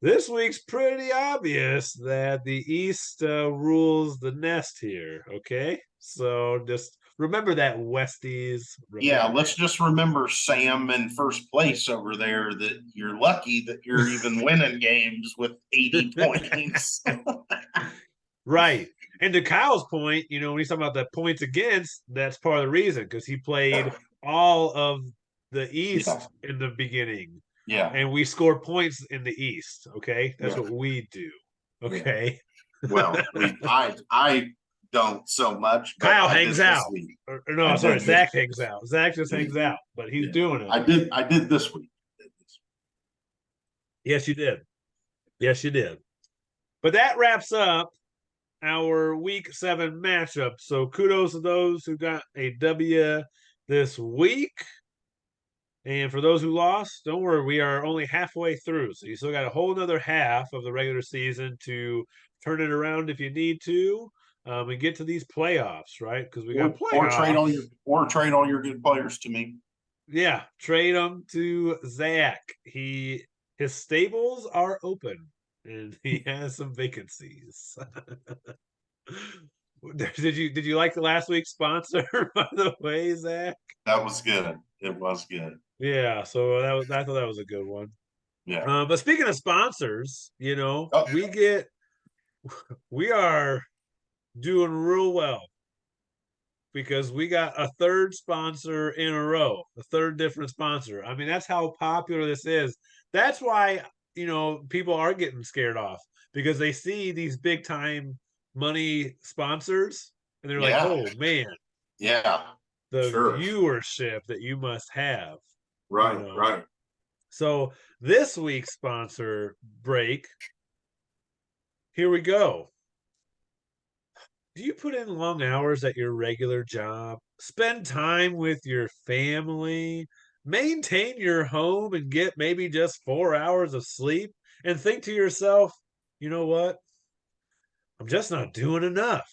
this week's pretty obvious that the East rules the nest here. Okay, so just remember that, Westies. Yeah, Remember let's just remember Sam in first place over there. That you're lucky that you're even winning games with 80 that. points. Right. And to Kyle's point, when he's talking about the points against, that's part of the reason because he played all of the Yeah, East in the beginning, yeah, and we score points in the East. Okay, that's yeah, what we do. yeah. Okay, Well, I don't so much, but Kyle I hangs did this out. week. Or I no, sorry, did this. Zach hangs out. Zach just Yeah, hangs out, but he's yeah. doing it. I did this week. Yes, you did. Yes, you did. But that wraps up our week 7 matchup. So kudos to those who got a W this week. And for those who lost, don't worry, we are only halfway through. So you still got a whole another half of the regular season to turn it around if you need to, and get to these playoffs, right? Because we got Or trade all your playoffs. good players to me. Yeah, trade them to Zach. His stables are open and he has some vacancies. Did you like the last week's sponsor, by the way, Zach? That was good. It was good. Yeah, so I thought that was a good one. Yeah. But speaking of sponsors, Oh, we are doing real well because we got a third sponsor in a row, a third different sponsor. I mean, that's how popular this is. That's why, people are getting scared off because they see these big time money sponsors and they're like, yeah. oh man, Yeah. the Sure. viewership that you must have, you Right. know. Right. So this week's sponsor break, here we go. Do you put in long hours at your regular job? Spend time with your family? Maintain your home and get maybe just 4 hours of sleep? And think to yourself, you know what? I'm just not doing enough.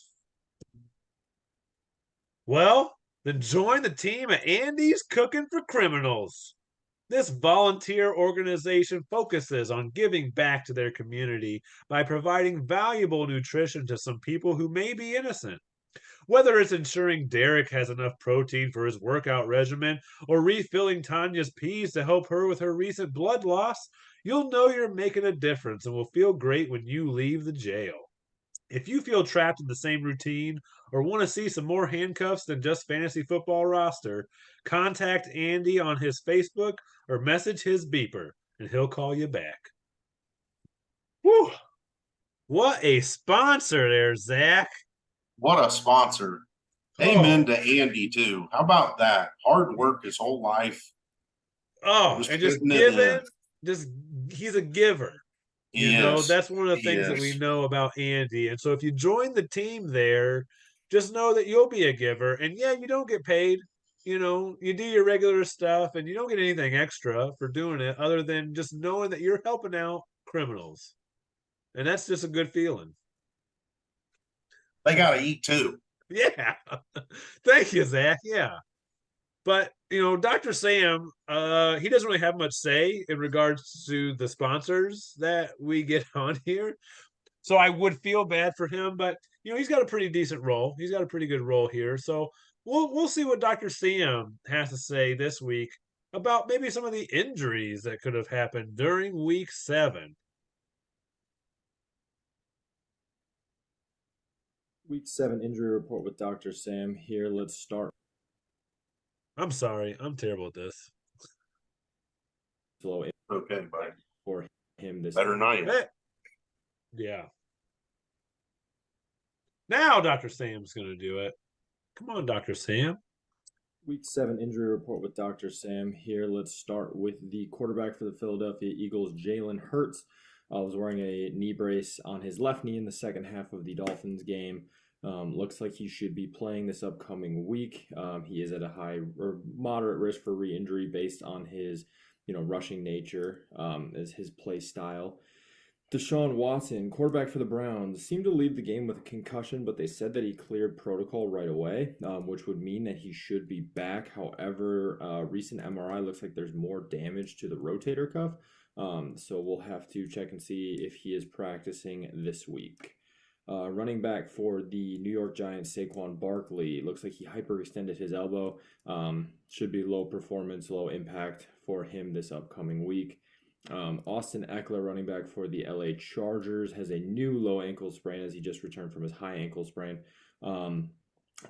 Well, then join the team at Andy's Cooking for Criminals. This volunteer organization focuses on giving back to their community by providing valuable nutrition to some people who may be innocent. Whether it's ensuring Derek has enough protein for his workout regimen or refilling Tanya's peas to help her with her recent blood loss, You'll know you're making a difference and will feel great when you leave the jail. If you feel trapped in the same routine or want to see some more handcuffs than just fantasy football roster, contact Andy on his Facebook or message his beeper and he'll call you back. Whew. What a sponsor there, Zach. What a sponsor. Amen Oh, to Andy, too. How about that? Hard work his whole life, oh, just and just putting it giving, in. just he's a giver. He is. That's one of the He things that we is. know about Andy. And so if you join the team there, just know that you'll be a giver. And yeah, you don't get paid. You do your regular stuff and you don't get anything extra for doing it other than just knowing that you're helping out criminals. And that's just a good feeling. They got to eat, too. Yeah. Thank you, Zach. Yeah. But Dr. Sam, he doesn't really have much say in regards to the sponsors that we get on here. So I would feel bad for him, but he's got a pretty decent role. He's got a pretty good role here. So we'll see what Dr. Sam has to say this week about maybe some of the injuries that could have happened during week 7. Week 7 injury report with Dr. Sam here. Let's start I'm sorry. I'm terrible at this. slow Okay, buddy. for him this Better not yet. Eh, yeah. Now Dr. Sam's going to do it. Come on, Dr. Sam. Week 7 injury report with Dr. Sam here. Let's start with the quarterback for the Philadelphia Eagles, Jalen Hurts. Was wearing a knee brace on his left knee in the second half of the Dolphins game. Looks like he should be playing this upcoming week. He is at a high or moderate risk for re-injury based on his, rushing nature as his play style. Deshaun Watson, quarterback for the Browns, seemed to leave the game with a concussion, but they said that he cleared protocol right away, which would mean that he should be back. However, recent MRI looks like there's more damage to the rotator cuff, so we'll have to check and see if he is practicing this week. Running back for the New York Giants, Saquon Barkley, looks like he hyperextended his elbow. Should be low performance, low impact for him this upcoming week. Austin Eckler, running back for the LA Chargers, has a new low ankle sprain as he just returned from his high ankle sprain.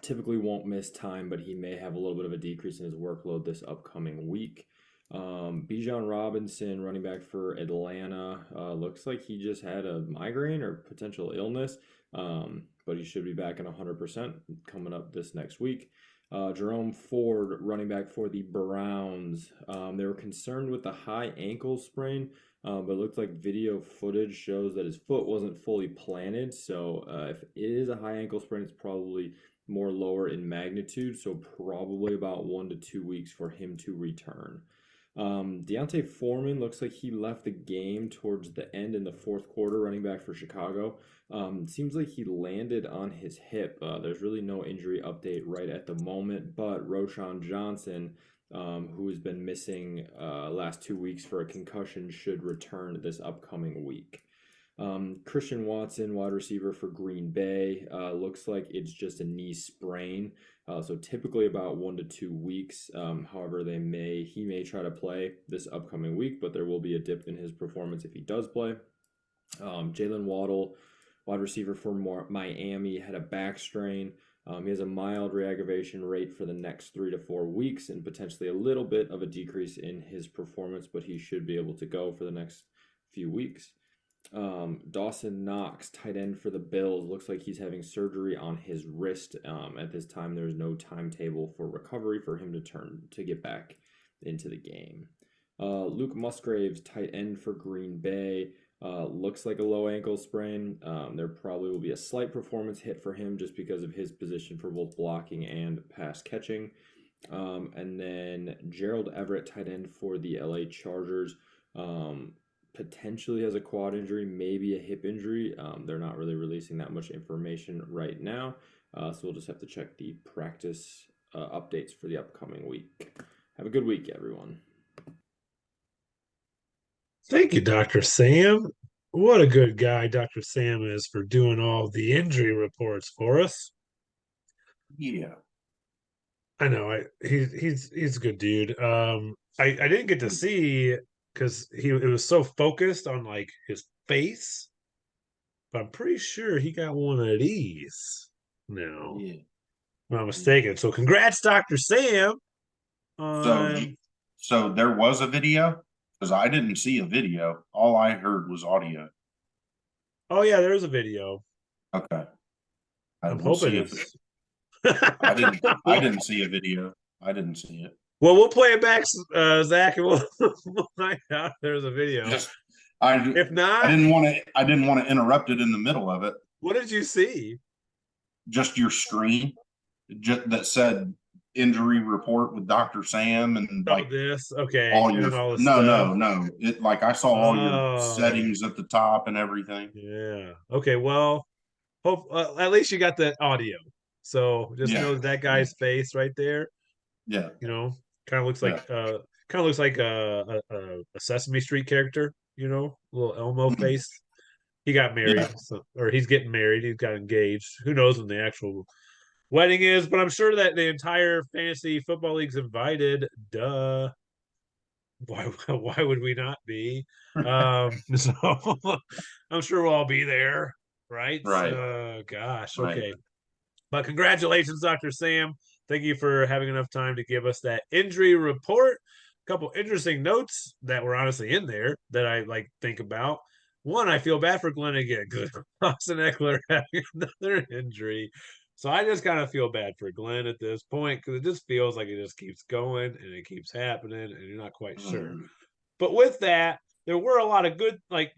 Typically won't miss time, but he may have a little bit of a decrease in his workload this upcoming week. Bijan Robinson, running back for Atlanta, looks like he just had a migraine or potential illness, but he should be back in 100% coming up this next week. Jerome Ford, running back for the Browns. They were concerned with the high ankle sprain, but it looked like video footage shows that his foot wasn't fully planted. So if it is a high ankle sprain, it's probably more lower in magnitude. So probably about 1 to 2 weeks for him to return. Deontay Foreman looks like he left the game towards the end in the fourth quarter, running back for Chicago. Seems like he landed on his hip. There's really no injury update right at the moment, but Roshan Johnson, who has been missing last 2 weeks for a concussion, should return this upcoming week. Christian Watson, wide receiver for Green Bay, looks like it's just a knee sprain. So typically about 1 to 2 weeks. However, he may try to play this upcoming week, but there will be a dip in his performance if he does play. Jalen Waddle, wide receiver for Miami, had a back strain. He has a mild reaggravation rate for the next 3 to 4 weeks and potentially a little bit of a decrease in his performance, but he should be able to go for the next few weeks. Dawson Knox, tight end for the Bills, looks like he's having surgery on his wrist. At this time, there's no timetable for recovery for him to get back into the game. Luke Musgraves, tight end for Green Bay, looks like a low ankle sprain. There probably will be a slight performance hit for him just because of his position for both blocking and pass catching. And then Gerald Everett, tight end for the LA Chargers, potentially has a quad injury, maybe a hip injury. They're not really releasing that much information right now, so we'll just have to check the practice updates for the upcoming week. Have a good week, everyone. Thank you, Dr. Sam. What a good guy Dr. Sam is for doing all the injury reports for us. Yeah. I know. He's a good dude. I didn't get to see because it was so focused on like his face. But I'm pretty sure he got one of these now. Yeah. If I'm not Yeah. mistaken. So congrats, Dr. Sam, So, on so there was a video because I didn't see a video. All I heard was audio. oh yeah, there's a video. Okay. I'm We'll hoping see if it's I didn't see a video. I didn't see it. well, we'll play it back, Zach, and we'll find out if there's a video. Just I If I not, didn't want to interrupt it in the middle of it. what did you see? Just your screen that said injury report with Dr. Sam and Oh, like this okay, all and your then all the no stuff. no it like I saw all your Oh, settings at the top and everything. yeah. Okay, well, hope at least you got the audio. So just Yeah, know that yeah, guy's face right there. yeah, You know, kind of looks yeah. like a Sesame Street character. You know, little Elmo Mhm. face. He got Yeah. married, so, or he's getting married. He's got engaged. Who knows when the actual wedding is? But I'm sure that the entire fantasy football league's invited. Duh. Why would we not be? So I'm sure we'll all be there, right? Right, Gosh, right. okay. But congratulations, Dr. Sam. Thank you for having enough time to give us that injury report. A couple interesting notes that were honestly in there that I like think about. One, I feel bad for Glenn again because Austin Eckler having another injury. So I just kind of feel bad for Glenn at this point because it just feels like it just keeps going and it keeps happening and you're not quite sure. Mhm. But with that, there were a lot of good, like,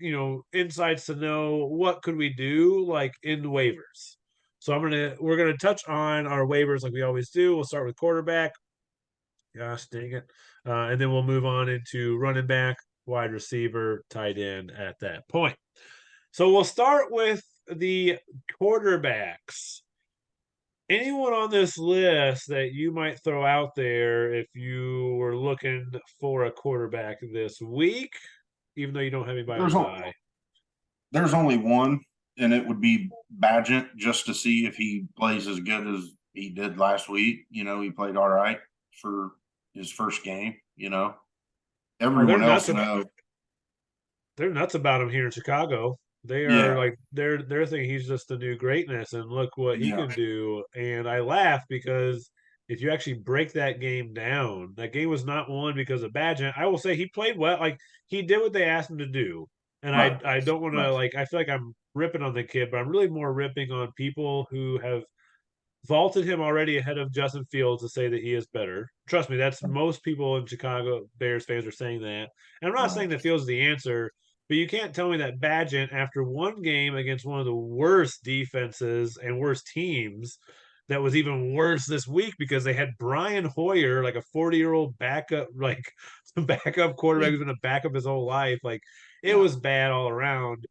insights to know what could we do, like in waivers. So we're gonna touch on our waivers like we always do. We'll start with quarterback. Gosh dang it. And then we'll move on into running back, wide receiver, tight end at that point. So we'll start with the quarterbacks. Anyone on this list that you might throw out there if you were looking for a quarterback this week, even though you don't have anybody on There's o- bye? there's only one, and it would be Badgett just to see if he plays as good as he did last week. He played all right for his first game. Oh, Everyone else knows. they're nuts about him here in Chicago. They are Yeah, like they're thinking he's just the new greatness and look what he yeah, can do. And I laugh because if you actually break that game down, that game was not won because of Badgett. I will say he played well. Like he did what they asked him to do. And right, I don't want to right, like I feel like I'm ripping on the kid, but I'm really more ripping on people who have vaulted him already ahead of Justin Fields to say that he is better. Trust me, that's most people in Chicago Bears fans are saying that. And I'm not saying right. that Fields is the answer, but you can't tell me that Badgett, after one game against one of the worst defenses and worst teams, that was even worse this week because they had Brian Hoyer, like a 40-year-old backup, like backup quarterback Yeah, who's been a backup his whole life. Like it yeah, was bad all around.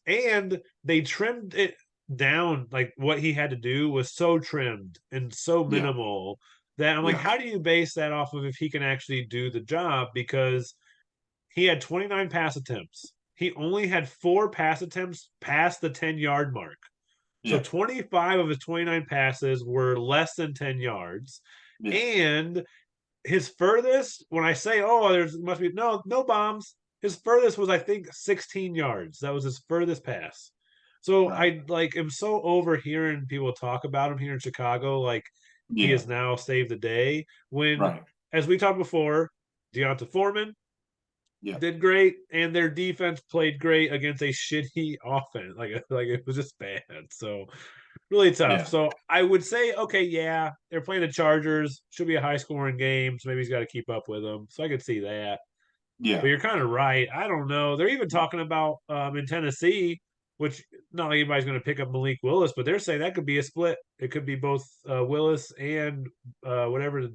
And they trimmed it down, like what he had to do was so trimmed and so yeah, minimal that I'm like, yeah, how do you base that off of if he can actually do the job? Because he had 29 pass attempts. He only had 4 pass attempts past the 10-yard mark. So yeah, 25 of his 29 passes were less than 10 yards. yeah. And his furthest, when I say, oh, there's must be no bombs, his furthest was I think 16 yards. That was his furthest pass. So Right. I like am so over hearing people talk about him here in Chicago, like he Yeah. has now saved the day. When, Right. as we talked before, Deonta Foreman Yeah. did great, and their defense played great against a shitty offense. Like it was just bad. So really tough. Yeah. So I would say, okay, yeah, they're playing the Chargers. Should be a high scoring game. So maybe he's got to keep up with them. So I could see that. But Yeah. you're kind of right. I don't know. They're even talking about in Tennessee, which not like anybody's going to pick up Malik Willis, but they're saying that could be a split. It could be both Willis and whatever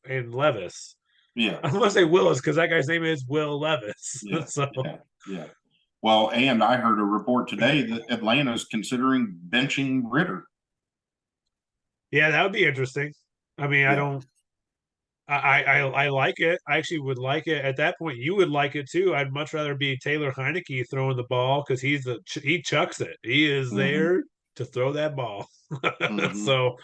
and Levis. Yeah. I want to say Willis because that guy's name is Will Levis. Yeah. So Yeah. Yeah. Well, and I heard a report today that Atlanta's considering benching Ritter. yeah, that would be interesting. I mean, I Yeah. don't. I like it. I actually would like it. At that point, you would like it too. I'd much rather be Taylor Heineke throwing the ball because he chucks it. He is Mm-hmm. there to throw that ball. Mm-hmm. So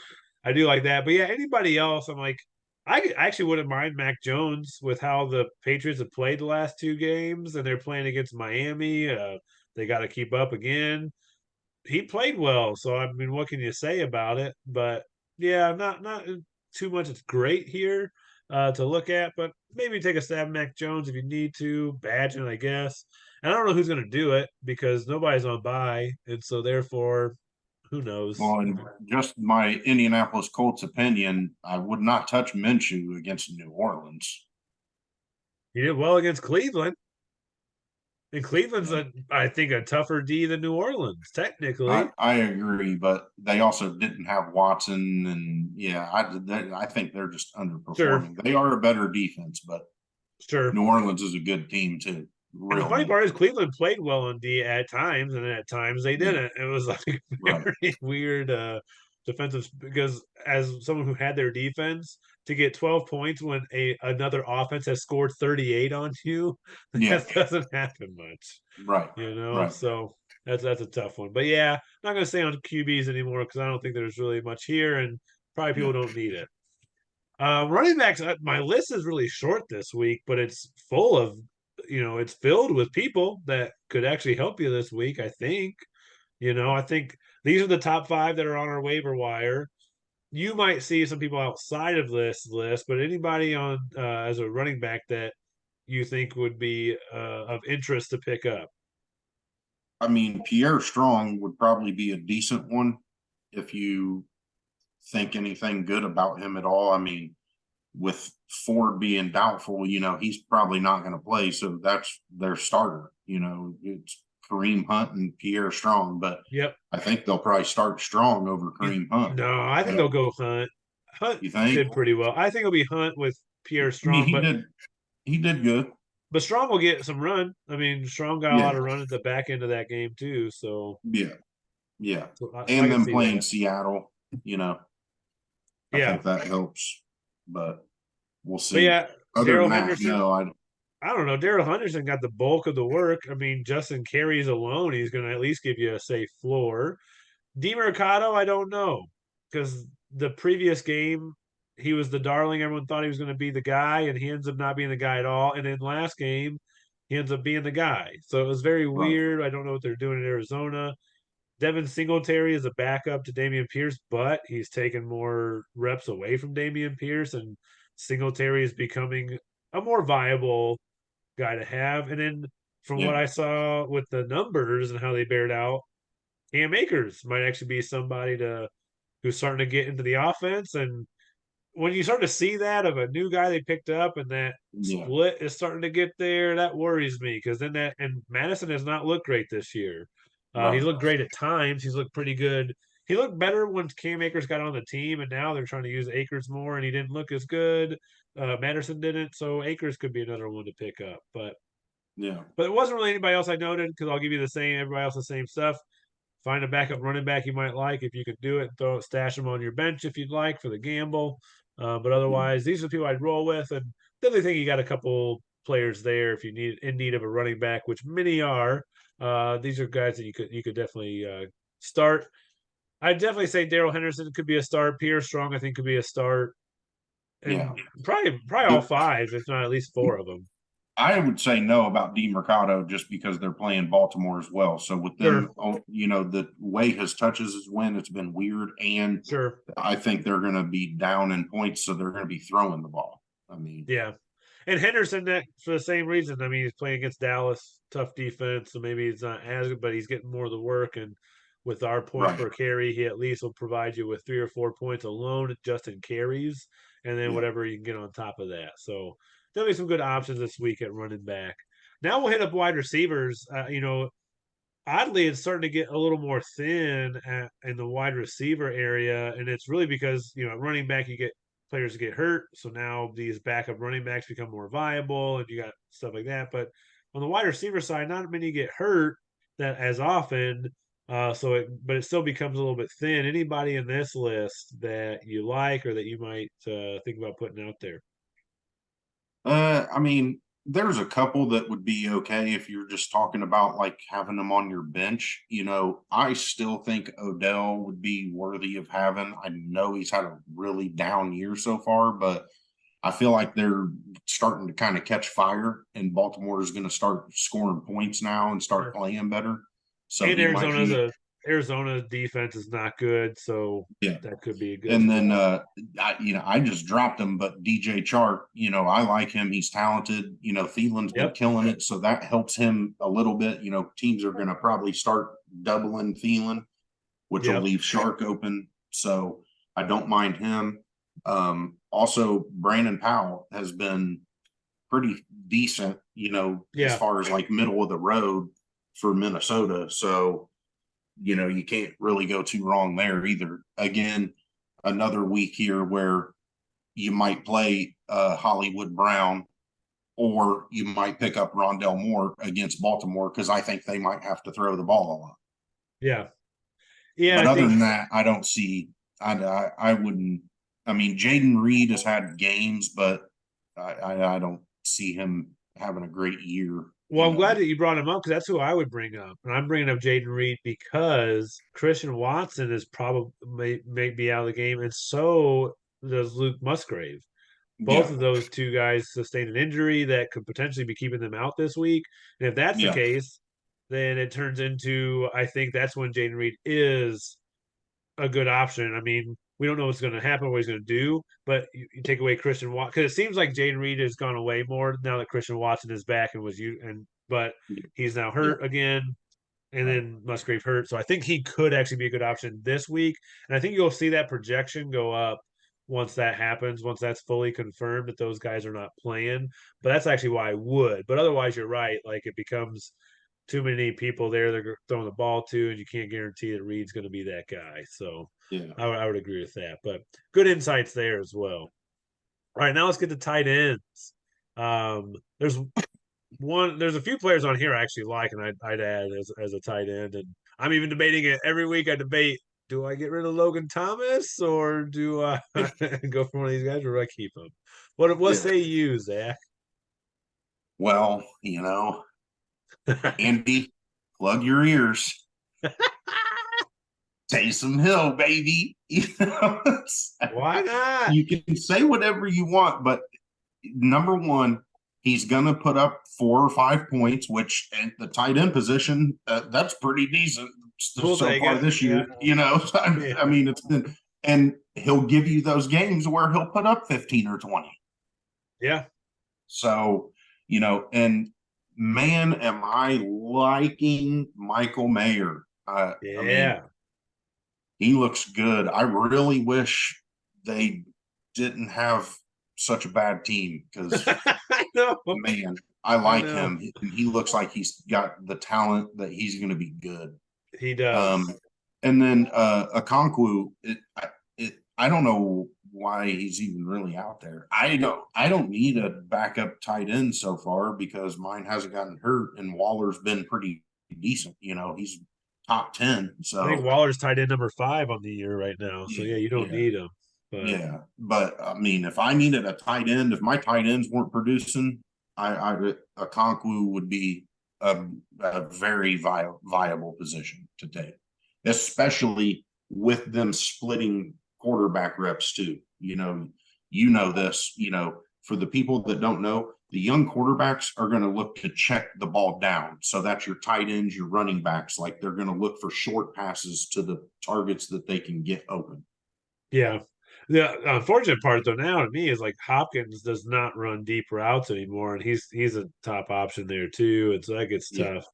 I do like that. But yeah, anybody else, I'm like, I actually wouldn't mind Mac Jones with how the Patriots have played the last 2 games, and they're playing against Miami. They got to keep up again. He played well, so I mean, what can you say about it? But yeah, not too much. It's great here to look at, but maybe take a stab at Mac Jones if you need to. Badging, I guess. And I don't know who's going to do it because nobody's on bye, and so therefore, who knows? Well, in just my Indianapolis Colts opinion, I would not touch Minshew against New Orleans. He did well against Cleveland. And Cleveland's I think, a tougher D than New Orleans, technically. I agree, but they also didn't have Watson, and yeah, I think they're just Sure, underperforming. They are a better defense, but sure. New Orleans is a good team too. And the Real funny good part is team. Cleveland played well on D at times, and at times they Yeah, didn't. It was like right. very weird defensive because as someone who had their defense to get 12 points when another offense has scored 38 on you, Yeah, that doesn't happen much, right, you know. right. So that's a tough one. But yeah, I'm not going to stay on QBs anymore because I don't think there's really much here, and probably Yeah, people don't need it. Running backs, my list is really short this week, but it's full of, it's filled with people that could actually help you this week, I think. I think these are the top 5 that are on our waiver wire. You might see some people outside of this list, but anybody on as a running back that you think would be of interest to pick up. I mean, Pierre Strong would probably be a decent one if you think anything good about him at all. I mean, with Ford being doubtful, he's probably not going to play. So that's their starter. It's Kareem Hunt and Pierre Strong, but Yep. I think they'll probably start Strong over Kareem Hunt. No, I think they'll But go Hunt. Hunt you think? did pretty well. I think it'll be Hunt with Pierre I mean, Strong, but he did good. Strong will get some run. I mean, Strong got a Yeah, lot of run at the back end of that game too. So, yeah, yeah. I And can then see playing that. Seattle, I Yeah, think that helps. But we'll but see. yeah, Other than Daryl that, Henderson. no, I don't know. Daryl Henderson got the bulk of the work. I mean, Justin carries alone. He's going to at least give you a safe floor. DeMercado, I don't know because the previous game he was the darling. Everyone thought he was going to be the guy, and he ends up not being the guy at all. And then last game, he ends up being the guy. So it was very right. weird. I don't know what they're doing in Arizona. Devin Singletary is a backup to Damian Pierce, but he's taken more reps away from Damian Pierce, and Singletary is becoming a more viable guy to have. And then from what Yeah, I saw with the numbers and how they bared out, Cam Akers might actually be somebody to who's starting to get into the offense. And when you start to see that of a new guy they picked up and that yeah, split is starting to get there, that worries me because then that and Madison has not looked great this year. He's right. looked great at times. He's looked pretty good. He looked better when Cam Akers got on the team, and now they're trying to use Akers more, and he didn't look as good. Madison didn't, so Akers could be another one to pick up. Yeah, But it wasn't really anybody else I noted because I'll give you the same, everybody else the same stuff. Find a backup running back you might like if you could do it. Throw stash them on your bench if you'd like for the gamble. But yeah, otherwise, these are the people I'd roll with. And definitely think you got a couple players there if you need in need of a running back, which many are. These are guys that you could definitely start. I'd definitely say Daryl Henderson could be a start. Pierre Strong, I think, could be a start, yeah. and probably all The, 5, if not at least 4 of them. I would say no about DeMercado just because they're playing Baltimore as well. So with them, Sure, the way his touches has went, it's been weird, and sure, I think they're going to be down in points, so they're going to be throwing the ball. I mean, yeah. And Henderson, that for the same reason. I mean, he's playing against Dallas, tough defense, so maybe he's not as good, but he's getting more of the work. And with our points right? per carry, he at least will provide you with 3 or 4 points alone just in carries, and then Yeah, whatever you can get on top of that. So definitely some good options this week at running back. Now we'll hit up wide receivers. Oddly, it's starting to get a little more thin in the wide receiver area, and it's really because running back you get players get hurt, so now these backup running backs become more viable, and you got stuff like that. But on the wide receiver side, not many get hurt that as often, but it still becomes a little bit thin. Anybody in this list that you like or that you might think about putting out there? I mean, there's a couple that would be okay if you're just talking about like having them on your bench. I still think Odell would be worthy of having. I know he's had a really down year so far, but I feel like they're starting to kind of catch fire, and Baltimore is going to start scoring points now and start Sure. playing better. So And he might be, Arizona defense is not good, so yeah. that could be good And as then, well. I just dropped him, but DJ Chark, I like him. He's talented. Thielen's been Yep. killing it, so that helps him a little bit. Teams are going to probably start doubling Thielen, which will Yep. leave Shark open. So I don't mind him. Also, Brandon Powell has been pretty decent, as Yeah. far as like middle of the road for Minnesota. So, you can't really go too wrong there either. Again, another week here where you might play Hollywood Brown, or you might pick up Rondell Moore against Baltimore, because I think they might have to throw the ball a lot. Yeah. Yeah, But I other think than that, I don't see. I wouldn't. I mean, Jaden Reed has had games, but I don't see him having a great year. well, I'm glad that you brought him up because that's who I would bring up. And I'm bringing up Jaden Reed because Christian Watson is probably may be out of the game, and so does Luke Musgrave. Both Yeah, of those two guys sustained an injury that could potentially be keeping them out this week. And if that's the yeah, case, then it turns into I think that's when Jaden Reed is a good option. I mean, we don't know what's going to happen, what he's going to do, but you take away Christian Watson because it seems like Jaden Reed has gone away more now that Christian Watson is back and was you and but he's now yeah. hurt again, and Right. then Musgrave hurt, so I think he could actually be a good option this week, and I think you'll see that projection go up once that happens, once that's fully confirmed that those guys are not playing. But that's actually why I would. But otherwise, you're right. Like it becomes too many people there they're throwing the ball to, and you can't guarantee that Reed's going to be that guy. So Yeah. I would agree with that. But good insights there as well. All right, now let's get to tight ends. There's there's a few players on here I actually like, and I'd add as a tight end, and I'm even debating it every week. I debate: do I get rid of Logan Thomas or do I go for one of these guys, or do I keep him? What Yeah. say you, Zach? Well, Andy, plug your ears. Taysom Hill, baby. Why not? You can say whatever you want, but number one, he's going to put up 4 or 5 points, which at the tight end position, that's pretty decent We'll so take far it. this Yeah. year. Yeah. I mean, it's been, and he'll give you those games where he'll put up 15 or 20. Yeah. So, and man, am I liking Michael Mayer. I mean, Yeah. he looks good. I really wish they didn't have such a bad team, because, I know. man, I I like know. him. He looks like he's got the talent that he's going to be good. He does. Um, and then Okonkwo, I don't know why he's even really out there. I don't need a backup tight end so far, because mine hasn't gotten hurt, and Waller's been pretty decent. He's top 10. I think So Waller's tight end number 5 on the year right now. So yeah, yeah, you don't yeah, need him. But yeah. But I mean, if I needed a tight end, if my tight ends weren't producing, a Okonkwo would be a very viable position to take, especially with them splitting quarterback reps too. This. For the people that don't know, the young quarterbacks are going to look to check the ball down. So that's your tight ends, your running backs. Like, they're going to look for short passes to the targets that they can get open. yeah. The unfortunate part though now to me is like Hopkins does not run deep routes anymore, and he's a top option there too. And so that gets Yeah, tough.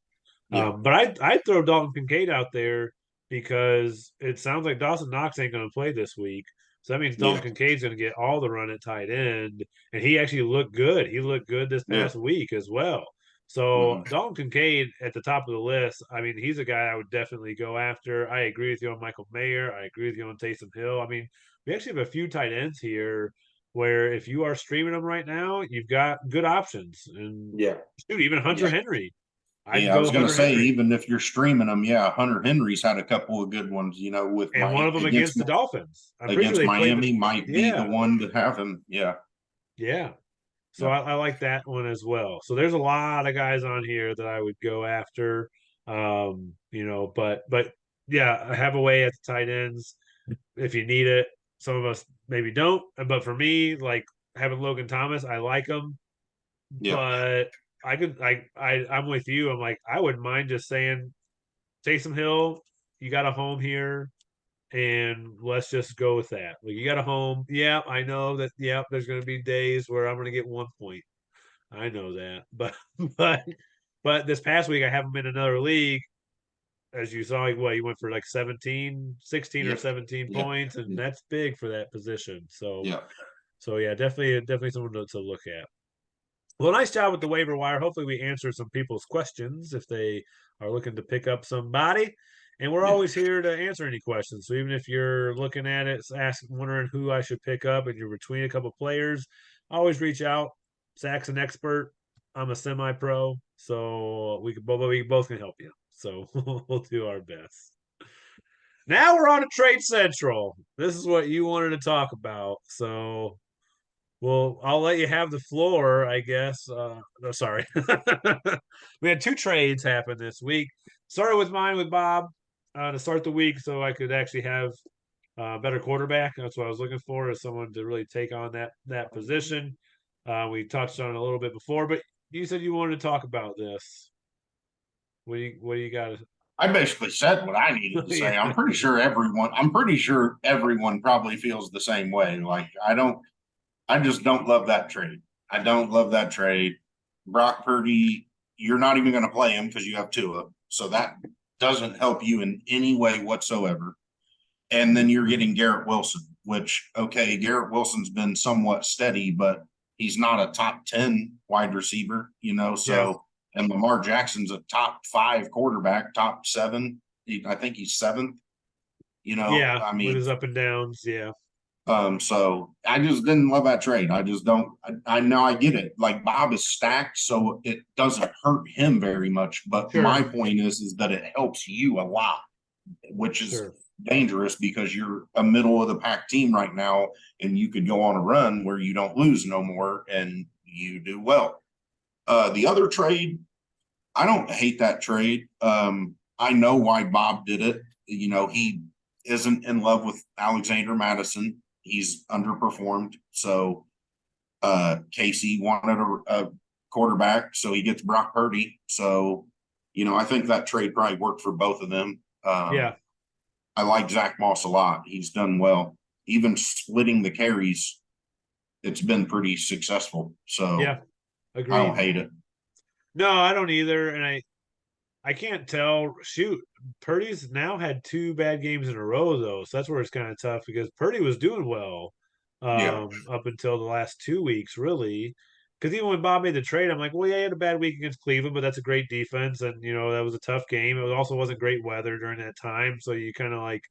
yeah, But I'd throw Dalton Kincaid out there because it sounds like Dawson Knox ain't going to play this week. So that means Dalton yeah, Kincaid's going to get all the run at tight end, and he actually looked good. He looked good this yeah. past week as well. So Mhm. Dalton Kincaid at the top of the list. I mean, he's a guy I would definitely go after. I agree with you on Michael Mayer. I agree with you on Taysom Hill. I mean, we actually have a few tight ends here where if you are streaming them right now, you've got good options. And Yeah, shoot, even Hunter yeah. Henry. I'd Yeah, I go was going to Hunter say, Henry. even if you're streaming them, yeah, Hunter Henry's had a couple of good ones. With And one my of them against the Dolphins. I'm pretty sure against they played the Miami might be the yeah, one to have him. Yeah, yeah. So yeah, I like that one as well. So there's a lot of guys on here that I would go after. But yeah, I have a way at the tight ends if you need it. Some of us maybe don't, but for me, like having Logan Thomas. I like him, Yeah. but I'm with you. I'm like, I wouldn't mind just saying Taysom Hill, you got a home here, and let's just go with that. Like, you got a home. Yeah, I know that. Yeah, there's going to be days where I'm going to get 1 point. I know that, but but but this past week I have him in another league. As you saw, he went for like 16 or Yeah. 17 Yeah. points, and that's big for that position. So Yeah. so yeah, definitely someone to look at. Well, nice job with the waiver wire. Hopefully, we answered some people's questions if they are looking to pick up somebody. And we're Yeah. always here to answer any questions. So even if you're looking at it, wondering who I should pick up, and you're between a couple players, always reach out. Zach's an expert. I'm a semi-pro, so we both can help you. So we'll do our best. Now we're on to Trade Central. This is what you wanted to talk about. So well, I'll let you have the floor, I guess. No, sorry. We had two trades happen this week. Started with mine with Bob to start the week so I could actually have a better quarterback. That's what I was looking for, is someone to really take on that position. We touched on it a little bit before, but you said you wanted to talk about this. What do you got? I basically said what I needed to say. Yeah, I'm pretty sure everyone probably feels the same way. Like I just don't love that trade. I don't love that trade. Brock Purdy, you're not even going to play him because you have Tua. So that doesn't help you in any way whatsoever. And then you're getting Garrett Wilson, which, okay, Garrett Wilson's been somewhat steady, but he's not a top 10 wide receiver, yeah, So, and Lamar Jackson's a top 5 quarterback, top 7. I think he's 7th, yeah. I With mean, his up and downs, yeah, so I just didn't love that trade. I just don't. I know I get it. Like Bob is stacked, so it doesn't hurt him very much. But my sure, point is that it helps you a lot, which is sure, dangerous because you're a middle of the pack team right now, and you could go on a run where you don't lose no more and you do well. The other trade, I don't hate that trade. I know why Bob did it. He isn't in love with Alexander Madison. He's underperformed. So Casey wanted a quarterback, so he gets Brock Purdy. So, I think that trade probably worked for both of them. yeah, I like Zach Moss a lot. He's done well. Even splitting the carries, it's been pretty successful. yeah. So I don't Agreed. hate it. No, I don't either, and I can't tell. Shoot, Purdy's now had two bad games in a row though, so that's where it's kind of tough because Purdy was doing well Yeah. up until the last 2 weeks, really. Because even when Bob made the trade, I'm like, well, yeah, he had a bad week against Cleveland, but that's a great defense, and that was a tough game. It also wasn't great weather during that time, so you kind of like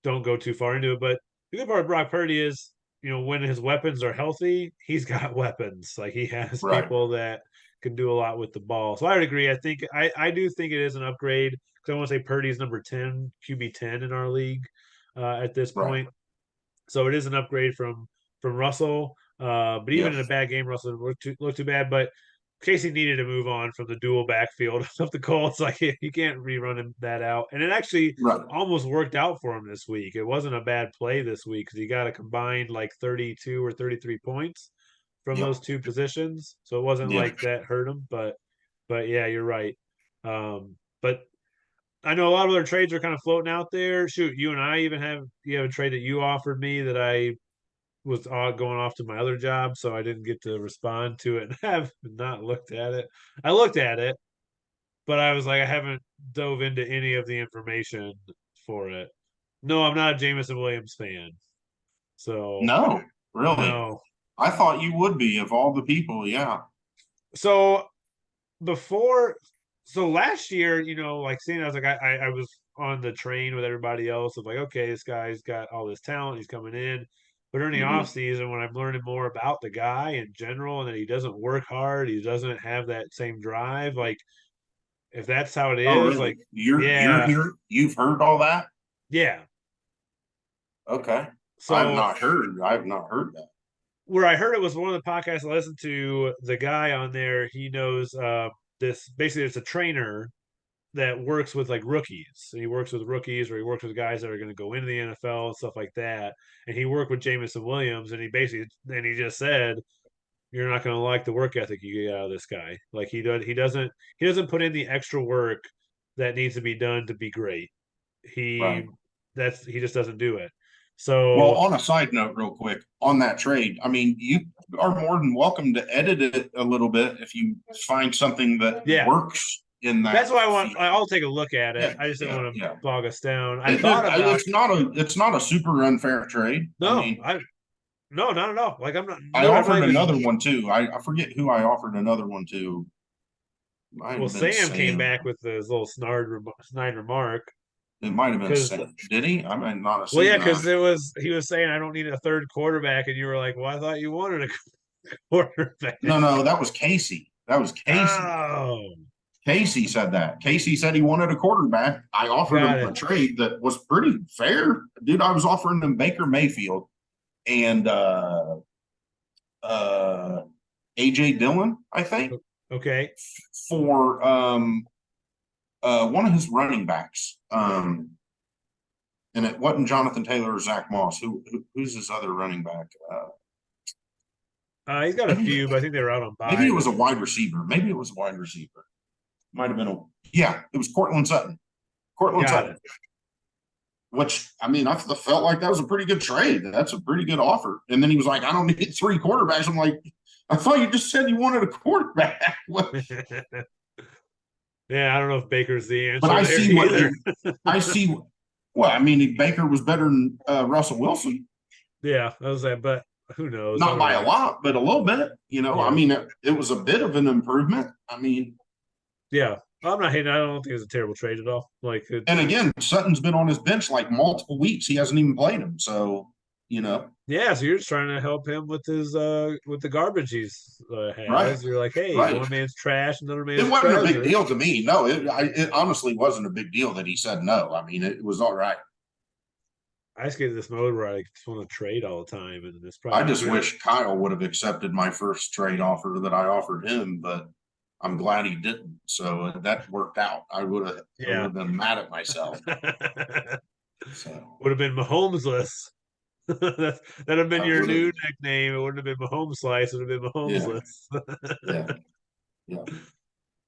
don't go too far into it. But the good part of Brock Purdy is, when his weapons are healthy, he's got weapons. Like he has Right. people that can do a lot with the ball. So I would agree. I do think it is an upgrade because I want to say Purdy's number 10, QB 10 in our league at this Right. point. So it is an upgrade from Russell. But even Yeah. in a bad game, Russell didn't look too bad. But Casey needed to move on from the dual backfield of the Colts. Like you can't rerun that out. And it actually Right. almost worked out for him this week. It wasn't a bad play this week because he got a combined like 32 or 33 points from Yeah. those two positions. So it wasn't Yeah. like that hurt him. But yeah, you're right. But I know a lot of other trades are kind of floating out there. Shoot, you and I even you have a trade that you offered me that I was going off to my other job, so I didn't get to respond to it and have not looked at it. I looked at it, but I was like, I haven't dove into any of the information for it. No, I'm not a Jameson Williams fan. So No, really. no. I thought you would be of all the people. Yeah. So before so last year, like seeing I was like I was on the train with everybody else of like, okay, this guy's got all this talent, he's coming in. But during the off Mm-hmm. season, when I'm learning more about the guy in general and that he doesn't work hard, he doesn't have that same drive, like if that's how it Oh, is, really? like You're yeah, here. You've heard all that? yeah. Okay. So I've not heard that. where I heard it was one of the podcasts I listened to, the guy on there, he knows this basically it's a trainer that works with like rookies. And he works with rookies, or he works with guys that are going to go into the NFL and stuff like that. And he worked with Jamison Williams, and he just said, "You're not going to like the work ethic you get out of this guy. Like he doesn't put in the extra work that needs to be done to be great. Right. He he just doesn't do it." Well, So on a side note, real quick, on that trade, I mean, you are more than welcome to edit it a little bit if you find something that yeah, works in that's that why field. I'll take a look at it. Yeah, I just didn't yeah, want to yeah. bog us down. I thought about It's not a super unfair trade. I no, mean, I no, not at all. Like I I'm not offered even. another one too. I forget who I offered another one to. Might Well, have been Sam came Sam. back with his little snide remark It might have been because Sam. Did he? I might not have well, seen yeah, that. because he was saying I don't need a third quarterback, and you were like, well, I thought you wanted a quarterback. No, no, that was Casey. That was Casey. Oh, Casey said that. Casey said he wanted a quarterback. I offered got him a it. trade that was pretty fair. Dude, I was offering him Baker Mayfield and uh AJ Dillon, I think, Okay, for one of his running backs. And it wasn't Jonathan Taylor or Zach Moss. Who's his other running back? he's got a Maybe few, but I think they were out on maybe bye. it was a wide receiver. Maybe it was a wide receiver. Might have been yeah, it was Cortland Sutton. Cortland Got Sutton. it. Which I mean, I felt like that was a pretty good trade. That's a pretty good offer. And then he was like, "I don't need three quarterbacks." I'm like, "I thought you just said you wanted a quarterback." Yeah, I don't know if Baker's the But answer I there see what either. I see. Well, I mean, Baker was better than Russell Wilson, Yeah, I was like, but who knows? I not don't by a know. lot, but a little bit. You know, I Yeah, mean, it was a bit of an improvement. I mean, yeah. I'm not hating. I don't think it's a terrible trade at all. Like and it's again, Sutton's been on his bench like multiple weeks. He hasn't even played him. So, you know, yeah. So you're just trying to help him with the garbage he's right, has. You're like, hey, right. one man's trash, another It man's wasn't a big treasure. deal to me. No, it honestly wasn't a big deal that he said no. I mean, it was all right. I just get to this mode where I just want to trade all the time, and it's I probably not just good. wish Kyle would have accepted my first trade offer that I offered him, but I'm glad he didn't. So that worked out. I would Yeah, have been mad at myself. So would have been Mahomesless. That'd have been I your would have, new nickname. It wouldn't have been Mahomes Slice. It would have been yeah, Mahomesless. yeah, yeah.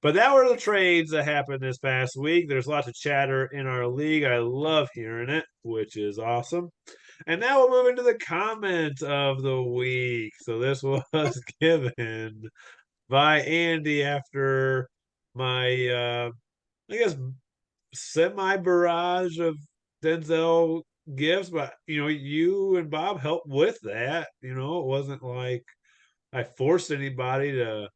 But that were the trades that happened this past week. There's lots of chatter in our league. I love hearing it, which is awesome. And now we'll move into the comment of the week. So this was given by Andy after my I guess semi barrage of Denzel gifts, but you and Bob helped with that. It wasn't like I forced anybody to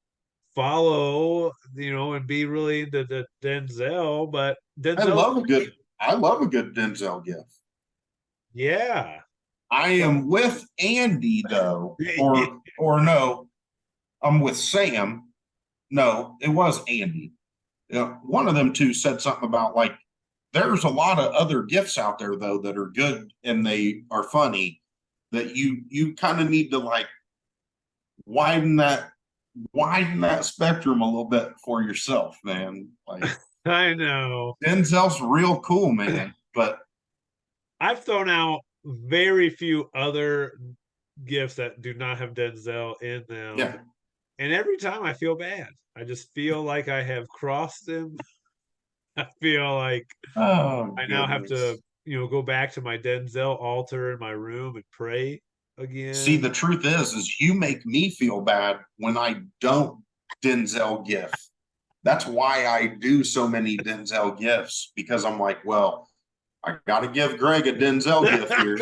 follow, and be really into the Denzel, but I Denzel's love a good, I love a good Denzel gift. yeah. I So am with Andy though, or no, I'm with Sam. No, it was Andy. One of them two said something about like there's a lot of other gifts out there though that are good and they are funny that you kind of need to like widen that widen that spectrum a little bit for yourself, man. Like I know. Denzel's real cool, man. But I've thrown out very few other gifts that do not have Denzel in them. yeah, And every time I feel bad. I just feel like I have crossed him. I feel like oh I now have to, goodness. go back to my Denzel altar in my room and pray See, the again. truth is you make me feel bad when I don't Denzel gift. That's why I do so many Denzel gifts because I'm like, well, I got to give Greg a Denzel gift here.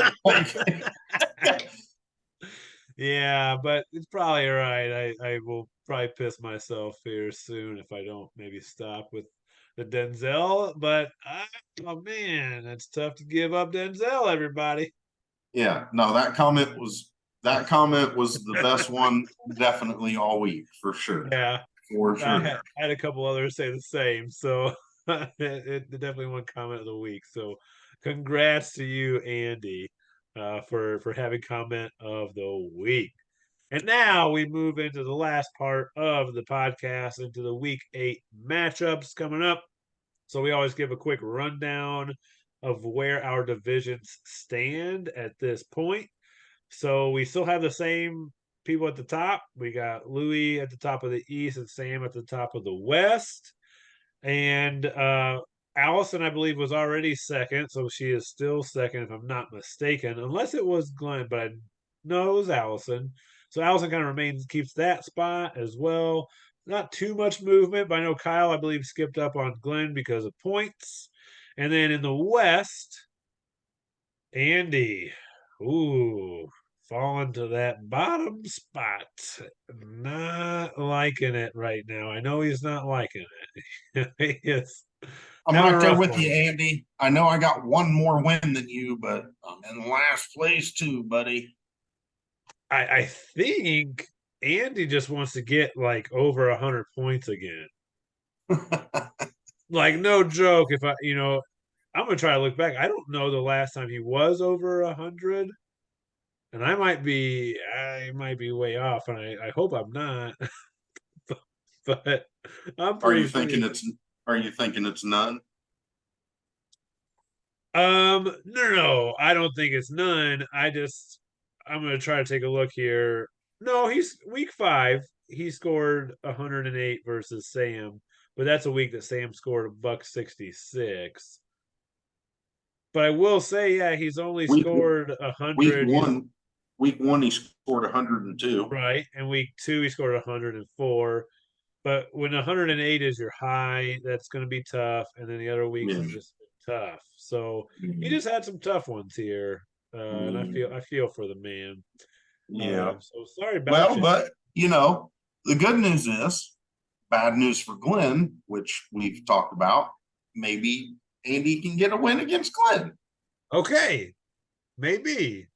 Yeah, but it's probably all right. I will probably piss myself here soon if I don't maybe stop with the Denzel. But oh man, it's tough to give up Denzel, everybody. Yeah, no, that comment was the best one definitely all week for sure. Yeah, For sure. I had a couple others say the same. So it definitely one comment of the week. So congrats to you, Andy, for having comment of the week. And now we move into the last part of the podcast, into the week 8 matchups coming up. So we always give a quick rundown of where our divisions stand at this point. So we still have the same people at the top. We got Louis at the top of the East and Sam at the top of the West. And Allison, I believe, was already second, so she is still second, if I'm not mistaken, unless it was Glenn, but I know it was Allison. So Allison kind of remains, keeps that spot as well. Not too much movement, but I know Kyle, I believe, skipped up on Glenn because of points. And then in the West, Andy, ooh, falling to that bottom spot. Not liking it right now. I know he's not liking it. He is I'm having a right there rough with you, one. Andy. I know I got one more win than you, but I'm in last place too, buddy. I think Andy just wants to get like over 100 points again. Like no joke. If I'm gonna try to look back. I don't know the last time he was over 100, and I might be way off, and I hope I'm not. But I'm Are pretty you sure. thinking it's are you thinking it's none? No, I don't think it's none. I'm gonna try to take a look here. No, he's week 5. He scored 108 versus Sam, but that's a week that Sam scored a buck 66. But I will say, yeah, he's only Week scored week 100. He's one, week one he scored 102. right, and week 2 he scored 104. But when 108 is your high, that's going to be tough, and then the other weeks Yeah. have just been tough. So he Mhm. just had some tough ones here, and I Yeah. feel I feel for the man. Yeah. So sorry about Well, you. but the good news is bad news for Glenn, which we've talked about. Maybe Andy can get a win against Glenn. Okay, maybe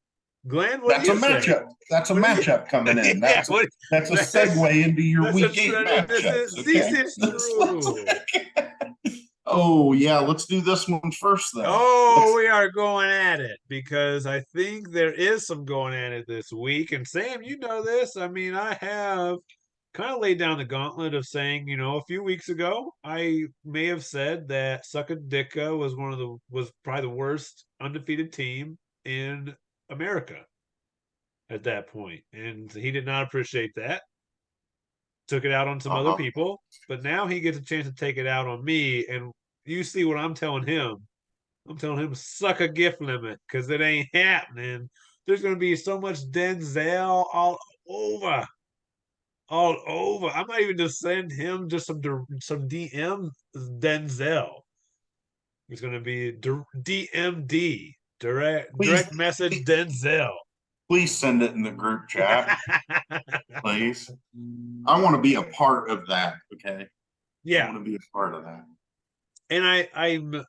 Glenn. What do That's a you say? matchup. That's a What do you? matchup coming in. Yeah, That's a that's segue into your that's a week 8 trend. matchups. This Okay. is true. Oh yeah, let's do this one first then. Oh, Let's we are going at it because I think there is some going at it this week. And Sam, you know this. I mean, I have kind of laid down the gauntlet of saying, a few weeks ago, I may have said that Suckadicka was probably the worst undefeated team in America at that point. And he did not appreciate that. Took it out on some other uh-huh. people, but now he gets a chance to take it out on me. And you see what I'm telling him. I'm telling him suck a gift limit because it ain't happening. There's going to be so much Denzel over, all over. I might even just send him just some DM Denzel. It's going to be DMD, Please, direct message Denzel. please send it in the group chat, please. I want to be a part of that. Okay. I Yeah, want to be a part of that. and I'm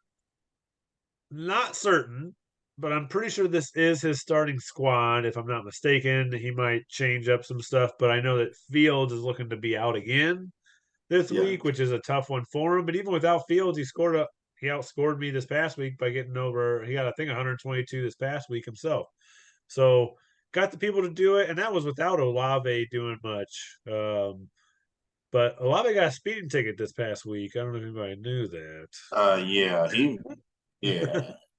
not certain, but I'm pretty sure this is his starting squad. If I'm not mistaken, he might change up some stuff, but I know that Fields is looking to be out again this Yeah. week, which is a tough one for him. But even without Fields, he outscored me this past week by getting over. He got I think 122 this past week himself. So got the people to do it, and that was without Olave doing much. But Olave got a speeding ticket this past week. I don't know if anybody knew Yeah. Yeah.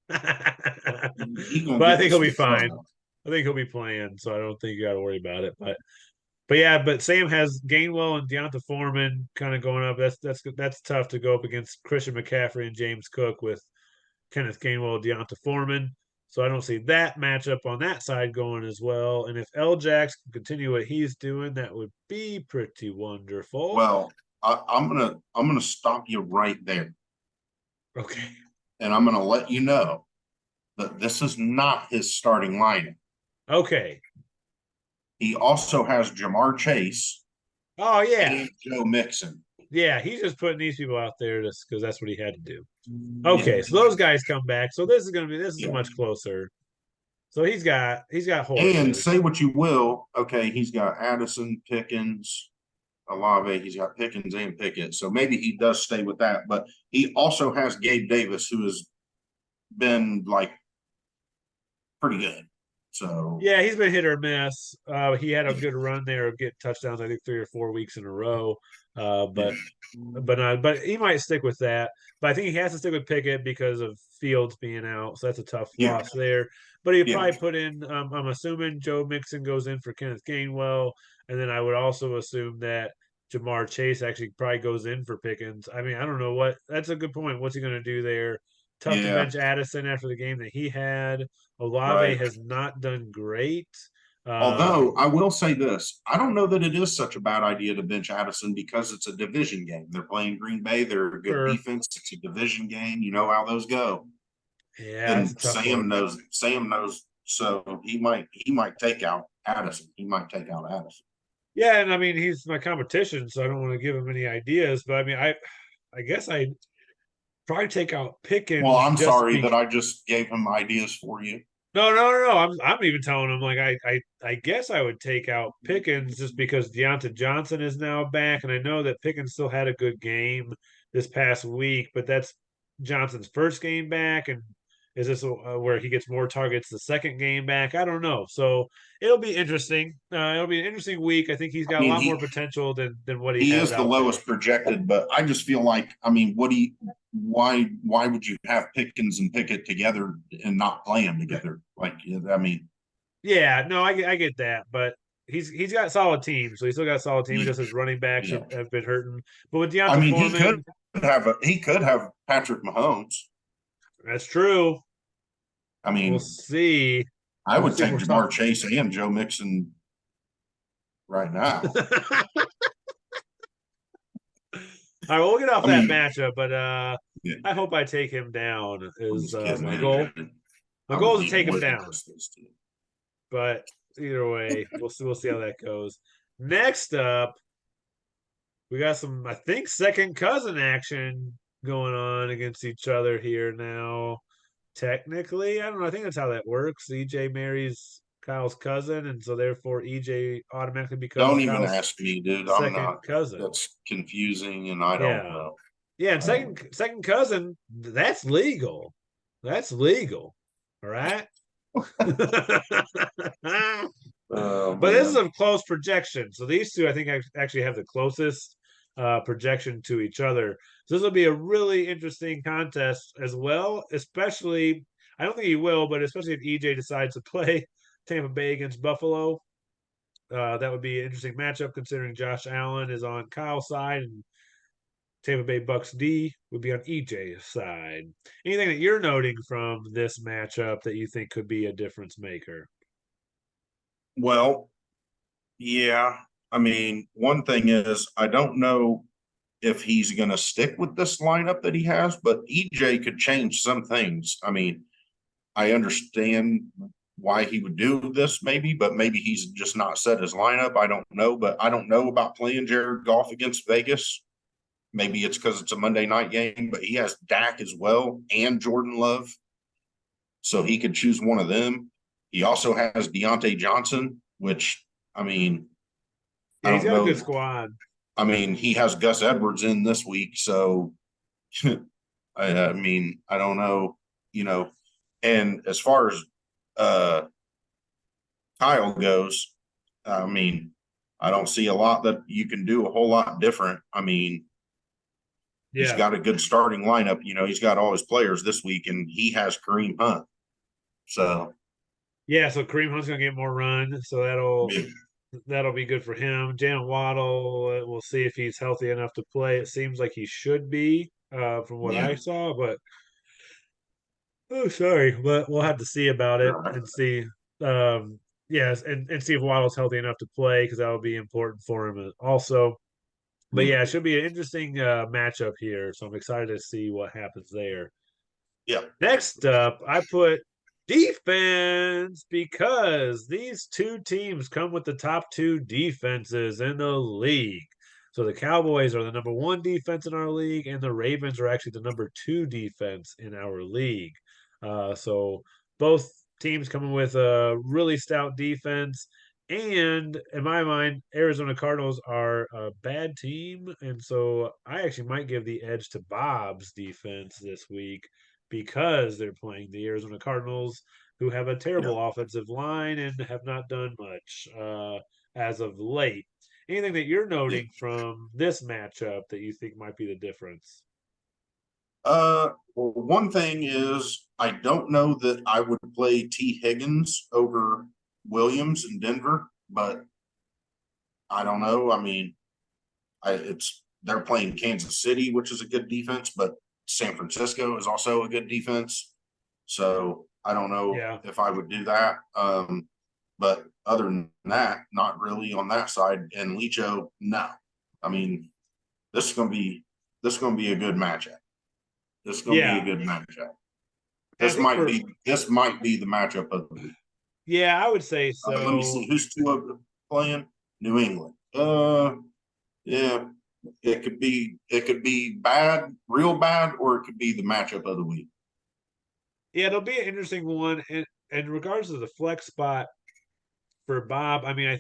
that. He gonna But I get think in he'll be some fine. trouble. I think he'll be playing, so I don't think you got to worry about it. But yeah, but Sam has Gainwell and Deonta Foreman kind of going up. That's tough to go up against Christian McCaffrey and James Cook with Kenneth Gainwell, Deonta Foreman. So I don't see that matchup on that side going as well. And if L Jax can continue what he's doing, that would be pretty wonderful. Well, I'm gonna stop you right there, Okay. and I'm gonna let you know that this is not his starting lineup. Okay. He also has Jamar Chase Oh yeah. and Joe Mixon. Yeah, he's just putting these people out there just because that's what he had to do. Yeah, Okay, so those guys come back. So this is yeah. much closer. So he's got And horses. say what you will, okay, he's got Addison, Pickens, Olave, he's got Pickens and Pickett. So maybe he does stay with that. But he also has Gabe Davis, who has been like pretty good. So Yeah, he's been hit or miss. He had a good run there of getting touchdowns, I think 3 or 4 weeks in a row. But but he might stick with that. But I think he has to stick with Pickett because of Fields being out, so that's a tough Yeah, loss there. But he'd yeah, probably put in. I'm assuming Joe Mixon goes in for Kenneth Gainwell, and then I would also assume that Jamar Chase actually probably goes in for Pickens. I mean, I don't know what. That's a good point. What's he going to do there? Tough to yeah. bench Addison after the game that he had. Olave Right. has not done great. Although I will say this, I don't know that it is such a bad idea to bench Addison because it's a division game. They're playing Green Bay. They're a good Sure. defense. It's a division game. You know how those go. Yeah, it's a And tough Sam one. knows. Sam knows. So he might take out Addison. He might take out Addison. Yeah, and I mean he's my competition, so I don't want to give him any ideas. But I mean, I guess I probably take out Well, Pickens I'm just sorry be that I just gave him ideas for you. no. I'm even telling him like I guess I would take out Pickens just because Deontay Johnson is now back, and I know that Pickens still had a good game this past week, but that's Johnson's first game back, and is this where he gets more targets the second game back? I don't know. So it'll be interesting. It'll be an interesting week. I think he's I got a mean, lot more he potential than what he he has is the out there. lowest projected, but I just feel like, I mean, what do you, why would you have Pickens and Pickett together and not play them together? Like, I mean, Yeah, no, I get that, but he's got solid teams, so he's still got solid team. Just his running backs yeah. have been hurting. But with I Deontay mean, Foreman, he could have Patrick Mahomes. that's true. I We'll mean, see. I We'll would see if take we're Jamar talking. Chase and Joe Mixon right now. All right, well, we'll get off I that mean, matchup, but yeah, I hope I take him down I'm is just kidding, my man. goal. My I goal would is to be take him more than down, just this team. but either way, we'll see how that goes. Next up, we got some, I think, second cousin action going on against each other here now. Technically, I don't know. I think that's how that works. EJ marries Kyle's cousin, and so therefore EJ automatically becomes Don't even Kyle's ask me, dude. I'm second not. cousin. That's confusing, and I don't Yeah. know. Yeah, and I don't. second cousin, that's legal. That's legal. All right. Oh But this is man. a close projection. So these two, I think, actually have the closest projection to each other. So this will be a really interesting contest as well, especially, I don't think he will, but especially if EJ decides to play Tampa Bay against Buffalo. That would be an interesting matchup considering Josh Allen is on Kyle's side and Tampa Bay Bucks D would be on EJ's side. Anything that you're noting from this matchup that you think could be a difference maker? Well, yeah. I mean, one thing is, I don't know if he's going to stick with this lineup that he has, but EJ could change some things. I mean, I understand why he would do this, maybe, but maybe he's just not set his lineup. I don't know, but I don't know about playing Jared Goff against Vegas. Maybe it's because it's a Monday night game, but he has Dak as well and Jordan Love, so he could choose one of them. He also has Deontay Johnson, which, I mean, I Yeah, he's don't got a good know. squad. I mean, he has Gus Edwards in this week, so I mean, I don't know, you know. And as far as uh, Kyle goes, I mean, I don't see a lot that you can do a whole lot different. I mean, he's Yeah. got a good starting lineup. You know, he's got all his players this week, and he has Kareem Hunt. So, Yeah, so Kareem Hunt's gonna get more run, so that'll yeah, that'll be good for him. Jalen Waddle, we'll see if he's healthy enough to play. It seems like he should be, from what yeah, I saw, but oh, sorry, but we'll have to see about it right. and see. Yes, and see if Waddle's healthy enough to play because that will be important for him also. But Yeah, yeah, it should be an interesting matchup here, so I'm excited to see what happens there. yeah, Next up, I put defense because these two teams come with the top two defenses in the league. So the Cowboys are the number one defense in our league, and the Ravens are actually the number two defense in our league. So both teams coming with a really stout defense. And in my mind, Arizona Cardinals are a bad team. And so I actually might give the edge to Bob's defense this week because they're playing the Arizona Cardinals, who have a yeah, terrible offensive line and have not done much as of late. anything that you're noting from this matchup that you think might be the difference? Well, one thing is I don't know that I would play T. Higgins over Williams in Denver, but I don't know. I mean, they're playing Kansas City, which is a good defense, but San Francisco is also a good defense. So I don't know Yeah. if I would do that. But other than that, not really on that side. And Licho, no. I mean, this is gonna be a good matchup. This is gonna be a Yeah. good matchup. And I think for This might be the matchup of the week. yeah, I would say Let me so. see who's two of them playing. New England. Yeah, it could be bad, real bad, or it could be the matchup of the week. Yeah, it'll be an interesting one. In regards to the flex spot for Bob, I mean,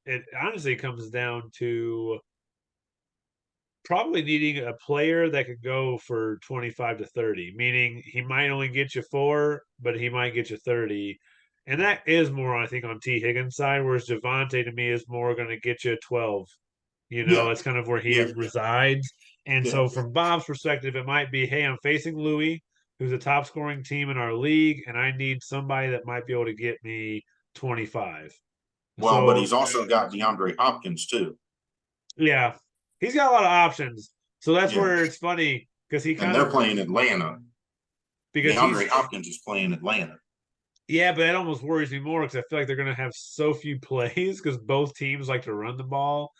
it honestly comes down to probably needing a player that could go for 25 to 30, meaning he might only get you 4, but he might get you 30. And that is more, I think, on T. Higgins' side, whereas Javante to me is more going to get you 12. Yeah, It's kind of where he yeah, resides. And yeah. so, from Bob's perspective, it might be, hey, I'm facing Louis, who's a top scoring team in our league, and I need somebody that might be able to get me 25. Well, but So, he's also got DeAndre Hopkins too. yeah, he's got a lot of options. So that's Yeah, where it's funny because he and kind they're of playing Atlanta. because DeAndre he's Hopkins is playing Atlanta. yeah, but that almost worries me more because I feel like they're going to have so few plays because both teams like to run the ball,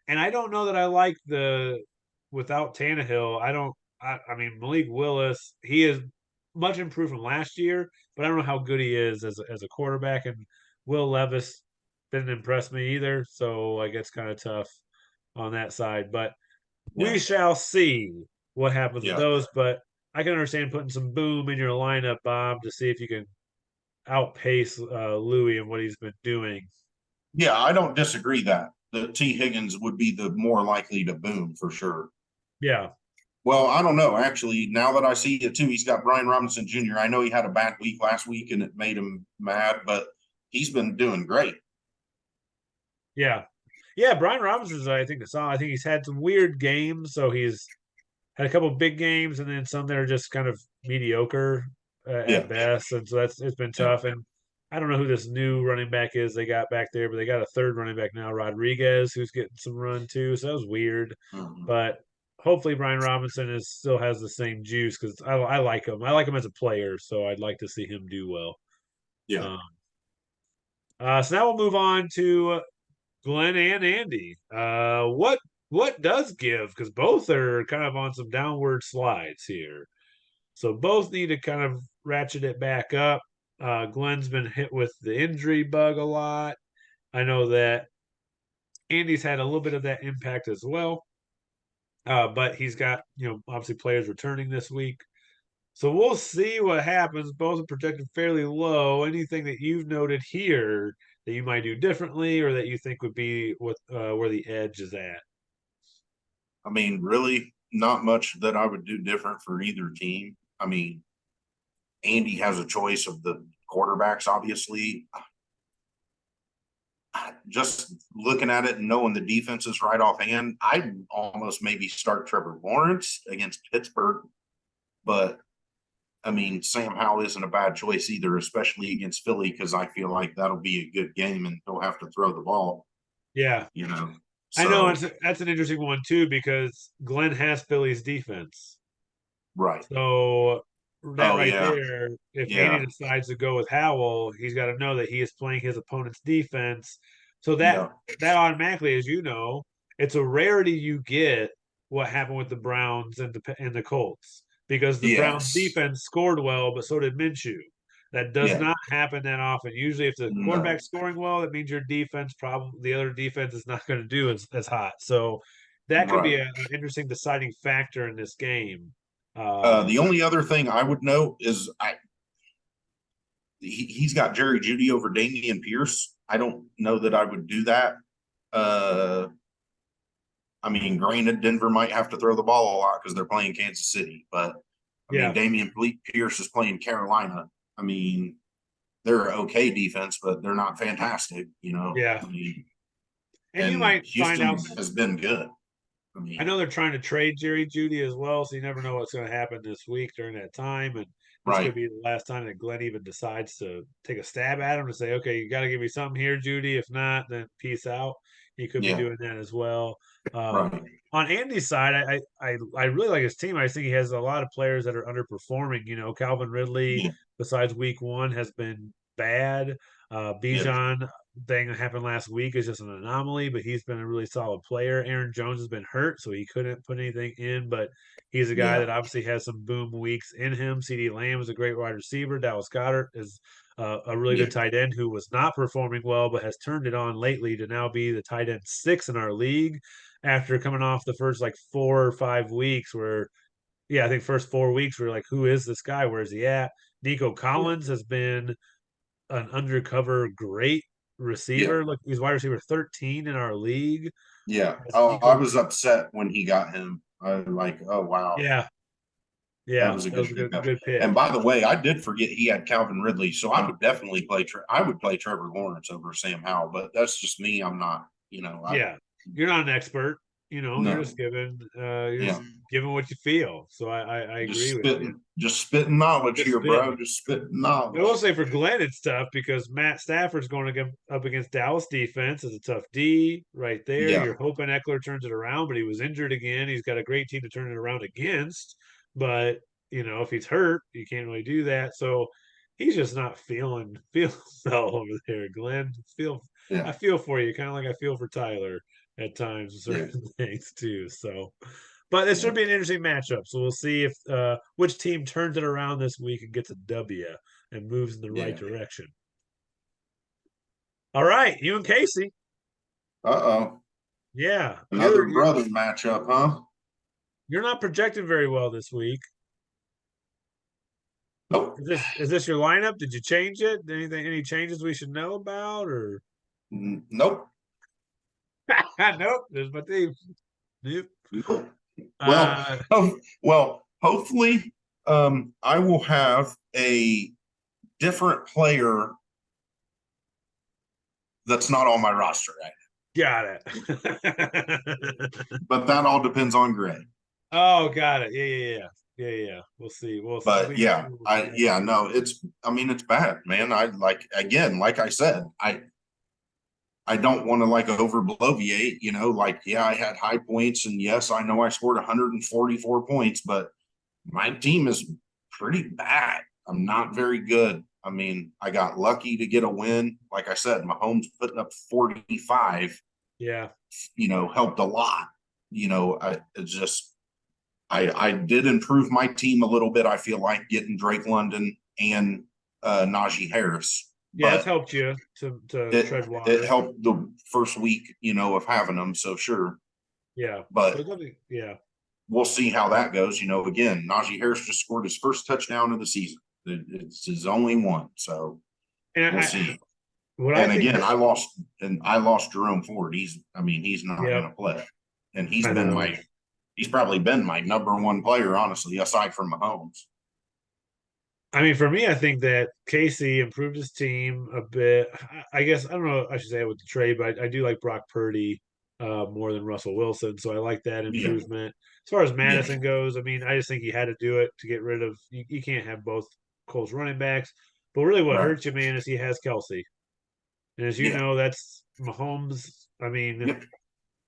and I don't know that I like the without Tannehill. I don't. I mean Malik Willis, he is much improved from last year, but I don't know how good he is as a quarterback. And Will Levis didn't impress me either, so I guess kind of tough on that side. But we Yeah, shall see what happens with yeah, those. But I can understand putting some boom in your lineup, Bob, to see if you can outpace Louis and what he's been doing. yeah. I don't disagree that the T. Higgins would be the more likely to boom for sure. Yeah. Well, I don't know. Actually, now that I see it too, he's got Brian Robinson Jr. I know he had a bad week last week and it made him mad, but he's been doing great. Yeah. Yeah. Brian Robinson's, I think, I think he's had some weird games. So he's had a couple of big games and then some that are just kind of mediocre Yeah, at best. And so it's been yeah. tough. And I don't know who this new running back is they got back there, but they got a third running back now, Rodriguez, who's getting some run too. So that was weird. Mhm. But hopefully Brian Robinson still has the same juice because I like him. I like him as a player. So I'd like to see him do well. Yeah. Um, so now we'll move on to Glenn and Andy. What does give? Because both are kind of on some downward slides here. So both need to kind of ratchet it back up. Glenn's been hit with the injury bug a lot. I know that Andy's had a little bit of that impact as well. But he's got, obviously players returning this week. So we'll see what happens. Both are projected fairly low. Anything that you've noted here that you might do differently or that you think would be where the edge is at? I mean, really, not much that I would do different for either team. I mean, Andy has a choice of the quarterbacks, obviously. Just looking at it and knowing the defenses right offhand, I'd almost maybe start Trevor Lawrence against Pittsburgh. But I mean, Sam Howell isn't a bad choice either, especially against Philly, because I feel like that'll be a good game and he'll have to throw the ball, Yeah, you know. I know So, that's an interesting one too because Glenn has Philly's defense. right. So that Oh, right yeah. there, if Yeah. Andy decides to go with Howell, he's got to know that he is playing his opponent's defense. So Yeah. that automatically, as you know, it's a rarity you get what happened with the Browns and the Colts because the Browns Yes. defense scored well, but so did Minshew. That does Yeah. not happen that often. Usually, if the No. quarterback's scoring well, that means your defense probably the other defense is not going to do as hot. So that could be Right. an interesting deciding factor in this game. The only other thing I would note is he's got Jerry Judy over Damian Pierce. I don't know that I would do that. Uh, I mean, granted, Denver might have to throw the ball a lot because they're playing Kansas City, but I mean, Yeah, Damian Pierce is playing Carolina. I mean, they're okay defense, but they're not fantastic. yeah. I mean, And you and might find out. Houston has been good. I I mean, know they're trying to trade Jerry Judy as well, so you never know what's going to happen this week during that time. And this could right. be the last time that Glenn even decides to take a stab at him to say, "Okay, you got to give me something here, Judy. If not, then peace out." He could be Yeah, doing that as well. right. On Andy's side, I really like his team. I think he has a lot of players that are underperforming. You know, Calvin Ridley, Yeah, besides week one, has been bad. yeah, Bijan thing that happened last week is just an anomaly, but he's been a really solid player. Aaron Jones has been hurt, so he couldn't put anything in, but he's a guy yeah, that obviously has some boom weeks in him. CD Lamb is a great wide receiver. Dallas Goddard is a really yeah, good tight end who was not performing well, but has turned it on lately to now be the tight end 6 in our league after coming off the first like 4 or 5 weeks where yeah, I think first 4 weeks we are like, who is this guy? Where's he at? Nico yeah, Collins has been an undercover great yeah, receiver. Look, he's wide receiver 13 in our league. yeah. Has Oh, I Nico, was upset when he got him. I was like, oh wow, yeah, that yeah, was a that was good a pickup. good pick. And by the way, I did forget he had Calvin Ridley, so I would definitely play. I would play Trevor Lawrence over Sam Howell, but that's just me. I'm not. I Yeah, you're not an expert. You're no. just giving Yeah, giving what you feel. So I agree with you. just spitting knowledge Just here, bro. spitting. Just spitting I will knowledge. say for Glenn, it's tough because Matt Stafford's going up against Dallas defense. It's a tough D right there. Yeah, You're hoping Eckler turns it around, but he was injured again. He's got a great team to turn it around against. But, if he's hurt, you can't really do that. So he's just not feeling well over there, Glenn. yeah, I feel for you, kind of like I feel for Tyler at times with yeah, certain things too. So but it yeah, should be an interesting matchup. So we'll see if which team turns it around this week and gets a W and moves in the right yeah. direction. All right, you and Casey. Uh-oh. Yeah, Another brother matchup, huh? you're not projected very well this week. Nope. Is this your lineup? Did you change it? Any changes we should know about or Nope. nope, there's my team. Nope. Nope. Well, Uh hopefully, I will have a different player that's not on my roster right got it. now. But that all depends on Greg. Oh, got it. Yeah. We'll see. But yeah, We'll see how yeah, that no, goes. it's bad, man. I like again, like I said, I don't want to like over bloviate, like, yeah, I had high points and yes, I know I scored 144 points, but my team is pretty bad. I'm not very good. I mean, I got lucky to get a win. Like I said, Mahomes putting up 45, Yeah. helped a lot. I did improve my team a little bit. I feel like getting Drake London and Najee Harris, Yeah, it's but helped you to it tread it water. helped the first week, of having them. So sure, Yeah. So but yeah. we'll see how that goes. Again, Najee Harris just scored his first touchdown of the season. It's his only one, so And we'll see. what I And think again, that I lost Jerome Ford. He's not yeah, going to play, and I know. he's probably been my number one player, honestly, aside from Mahomes. I mean, for me, I think that Casey improved his team a bit. I guess I don't know. I should say it with the trade, but I do like Brock Purdy more than Russell Wilson, so I like that Yeah, improvement. As far as yeah, Madison goes, I mean, I just think he had to do it to get rid of. You can't have both Colts running backs. But really, what right, hurts you, man, is he has Kelsey, and as you yeah, know, that's Mahomes. I mean, yep,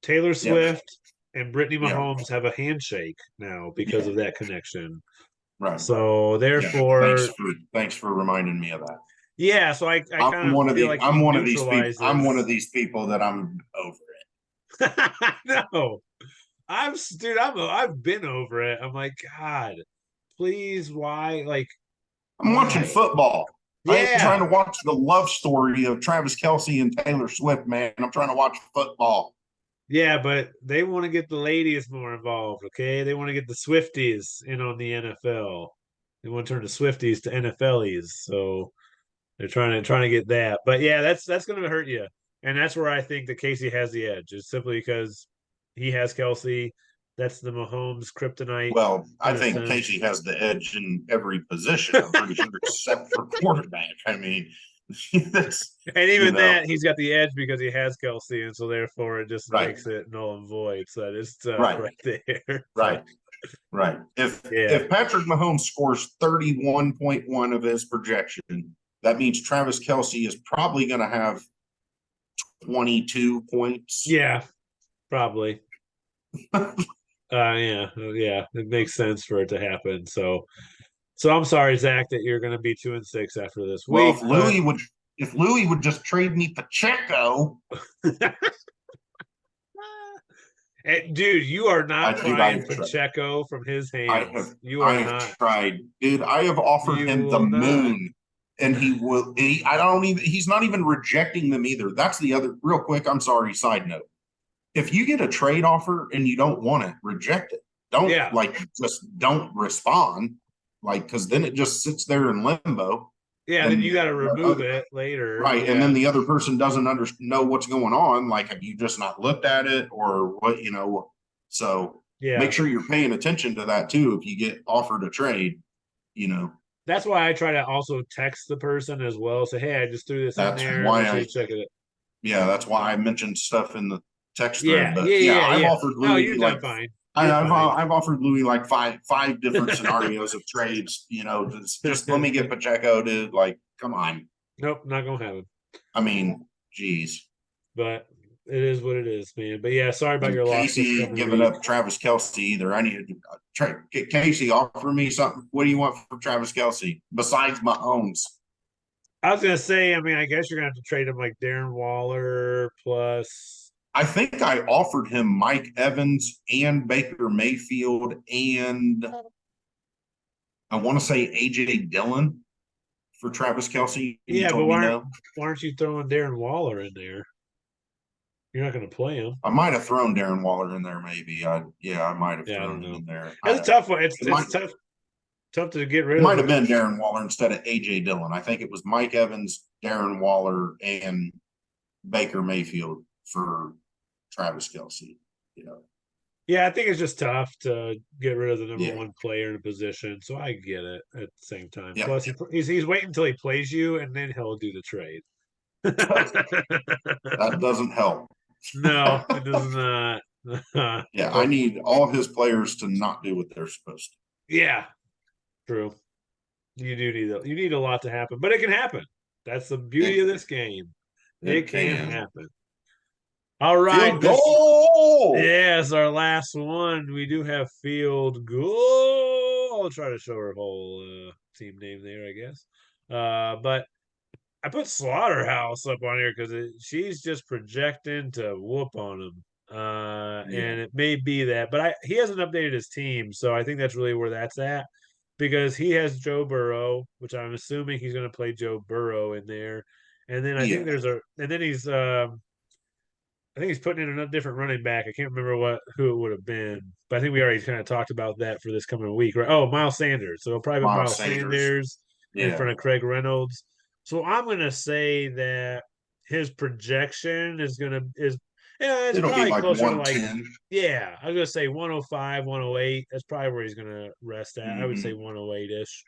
Taylor yep, Swift and Brittany yeah, Mahomes have a handshake now because yeah, of that connection. right, So yeah. therefore, Thanks for reminding me of that. yeah. So I kind of feel like he I'm one of these people. I'm one of neutralizes. these people that I'm over No, I've been over it. I'm like, God, please, why? Like, I'm watching why? football. I ain't trying Yeah, to watch the love story of Travis Kelsey and Taylor Swift, man. I'm trying to watch football. yeah, but they want to get the ladies more involved. Okay, they want to get the Swifties in on the NFL. They want to turn the Swifties to NFLies. So they're trying to get that. But yeah, that's going to hurt you, and that's where I think that Casey has the edge. Is simply because he has Kelsey. That's the Mahomes kryptonite Well, I in a think sense. Casey has the edge in every position. I'm pretty sure, except for quarterback. I mean, That's, And you even know, that, he's got the edge because he has Kelsey, and so therefore it just right, makes it null and void. So that is tough right, right there. right, right. Yeah. If Patrick Mahomes scores 31.1 of his projection, that means Travis Kelsey is probably going to have 22 points. Yeah, probably. Yeah, it makes sense for it to happen. So I'm sorry, Zach, that you're going to be 2-6 after this Well, week, but if Louis would just trade me Pacheco, dude, you are not dude, buying Pacheco from his I have, hands. You I are have not. tried, dude. I have offered You him the will not. moon, and I don't even. He's not even rejecting them either. That's the other. Real quick, I'm sorry. Side note: if you get a trade offer and you don't want it, reject it. Don't Yeah, just don't respond, because then it just sits there in limbo, yeah. Then and you got to remove other, it later. right, and Yeah, then the other person doesn't know what's going on. Like, have you just not looked at it, or what? So make yeah. sure you're paying attention to that too. If you get offered a trade, you know That's why I try to also text the person as well. Say, hey, I just threw this in that's there. why Make sure you I check it. yeah, that's why I mentioned stuff in the text thread. Yeah, But yeah, yeah, yeah, I've yeah. offered No, Louis you're done like fine. You're fine. I've offered Louis like five different scenarios of trades. Just let me get Pacheco, dude. Like, come on. Nope, not gonna happen. I mean, geez. But it is what it is, man. But yeah, sorry about And your loss this Casey ain't coming giving week. up Travis Kelsey either. I need to get Casey offer me something. What do you want from Travis Kelsey besides Mahomes? I was gonna say, I mean, I guess you're gonna have to trade him like Darren Waller plus. I think I offered him Mike Evans and Baker Mayfield and I want to say AJ Dillon for Travis Kelsey, and he Yeah, but told me no. why aren't you throwing Darren Waller in there? You're not gonna play him. I might have thrown Darren Waller in there, maybe. I might have Yeah, I don't thrown him know. in there. That's a tough one. It It's might tough to get it rid of might have him. been Darren Waller instead of AJ Dillon. I think it was Mike Evans, Darren Waller, and Baker Mayfield for Travis Kelsey. You know, Yeah, I think it's just tough to get rid of the number yeah, one player in a position. So I get it at the same time. yeah. Plus, he's waiting until he plays you, and then he'll do the trade. That doesn't help. No, it does not. Yeah, I But need all his players to not do what they're supposed to. yeah, true. You need a lot to happen, but it can happen. That's the beauty of It this game. It it can can. happen. All right, Field goal. yes, our last one. We do have field goal. I'll try to show her whole team name there, I guess. But I put Slaughterhouse up on here because she's just projecting to whoop on him. Yeah. And it may be that, but he hasn't updated his team, so I think that's really where that's at because he has Joe Burrow, which I'm assuming he's going to play Joe Burrow in there, and then I think Yeah. and then I think he's putting in a different running back. I can't remember who it would have been, but I think we already kind of talked about that for this coming week, right? Oh, Miles Sanders. So he'll probably put Miles Miles Sanders. Sanders in Yeah. front of Craig Reynolds. So I'm gonna say that his projection is yeah, it's It'll be probably like closer to like 110. yeah, I was gonna say 105, 108. That's probably where he's gonna rest at. I would say Mm-hmm. 108 ish.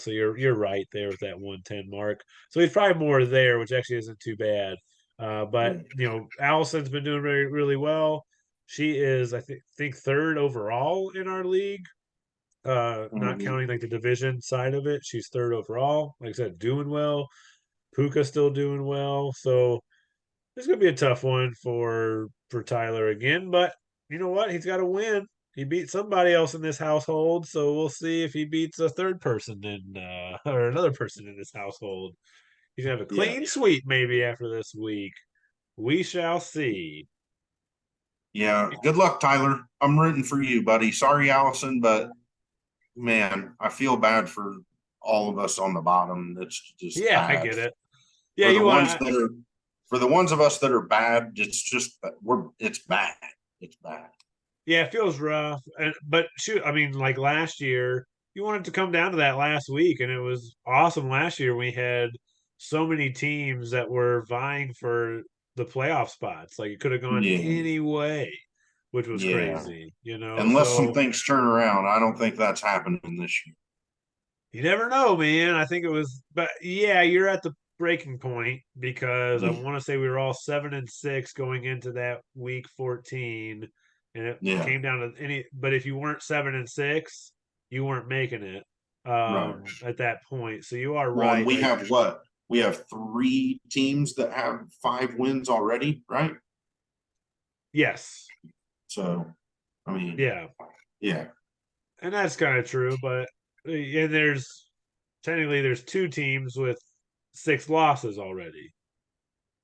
So you're right there with that 110 mark. So he's probably more there, which actually isn't too bad. But Yeah. Allison's been doing very really well. She is, I think, third overall in our league. Not Mm-hmm. counting like the division side of it, she's third overall. Like I said, doing well. Puka's still doing well. So this is gonna be a tough one for Tyler again. But you know what? He's got to win. He beat somebody else in this household, so we'll see if he beats a third person in or another person in this household. He's gonna have a Yeah. clean sweep maybe after this week. We shall see. Yeah. Good luck, Tyler. I'm rooting for you, buddy. Sorry, Allison, but man, I feel bad for all of us on the bottom. It's just Yeah, I bad. get it. Yeah, For the you ones want that are for the ones of us that are bad, it's just it's bad. It's bad. yeah, it feels rough. But shoot, I mean, like last year, you wanted to come down to that last week, and it was awesome last year. We had so many teams that were vying for the playoff spots. Like it could have gone Yeah. any way, which was Yeah. crazy, you know. Unless some So things turn around, I don't think that's happening this year. you never know, man. I think it was, but yeah, you're at the breaking point because I Yeah. want to say we were all 7-6 going into that week 14, and it Yeah. came down to any. But if you weren't 7-6, you weren't making it Right. at that point. So you are Well, and right. we Like, have what? We have 3 teams that have 5 wins already, right? yes, So, I mean, yeah, yeah, and that's kind of true. But and there's technically there's 2 teams with 6 losses already.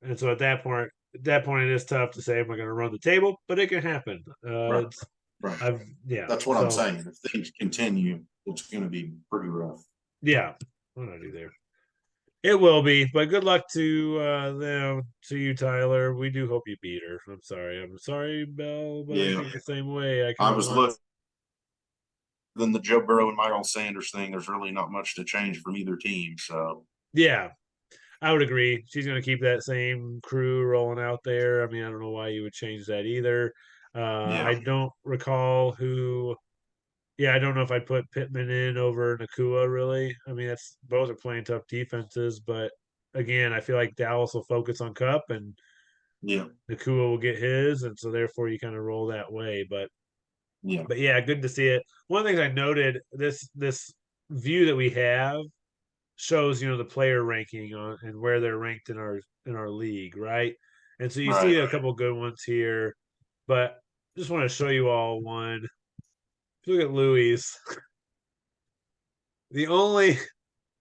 And so at that point, it is tough to say, am I going to run the table? But it can happen. right, right. Yeah. That's what I'm So saying. If things continue, it's going to be pretty rough. yeah, I'm not either. It will be, but good luck to to you, Tyler. We do hope you beat her. I'm sorry, Bell, but I Yeah, think the same way. I I kind of was want. looking than the Joe Burrow and Miles Sanders thing. There's really not much to change from either team. So Yeah, I would agree. She's going to keep that same crew rolling out there. I mean, I don't know why you would change that either. yeah, I don't recall who. Yeah, I don't know if I'd put Pittman in over Nakua really. I mean, that's both are playing tough defenses, but again, I feel like Dallas will focus on Cup and yeah, Nakua will get his, and so therefore you kind of roll that way. yeah, But yeah, good to see it. One of the things I noted this view that we have shows the player ranking on and where they're ranked in our league, right? And so you right, see a couple good ones here, but just want to show you all one. Look at Louis. The only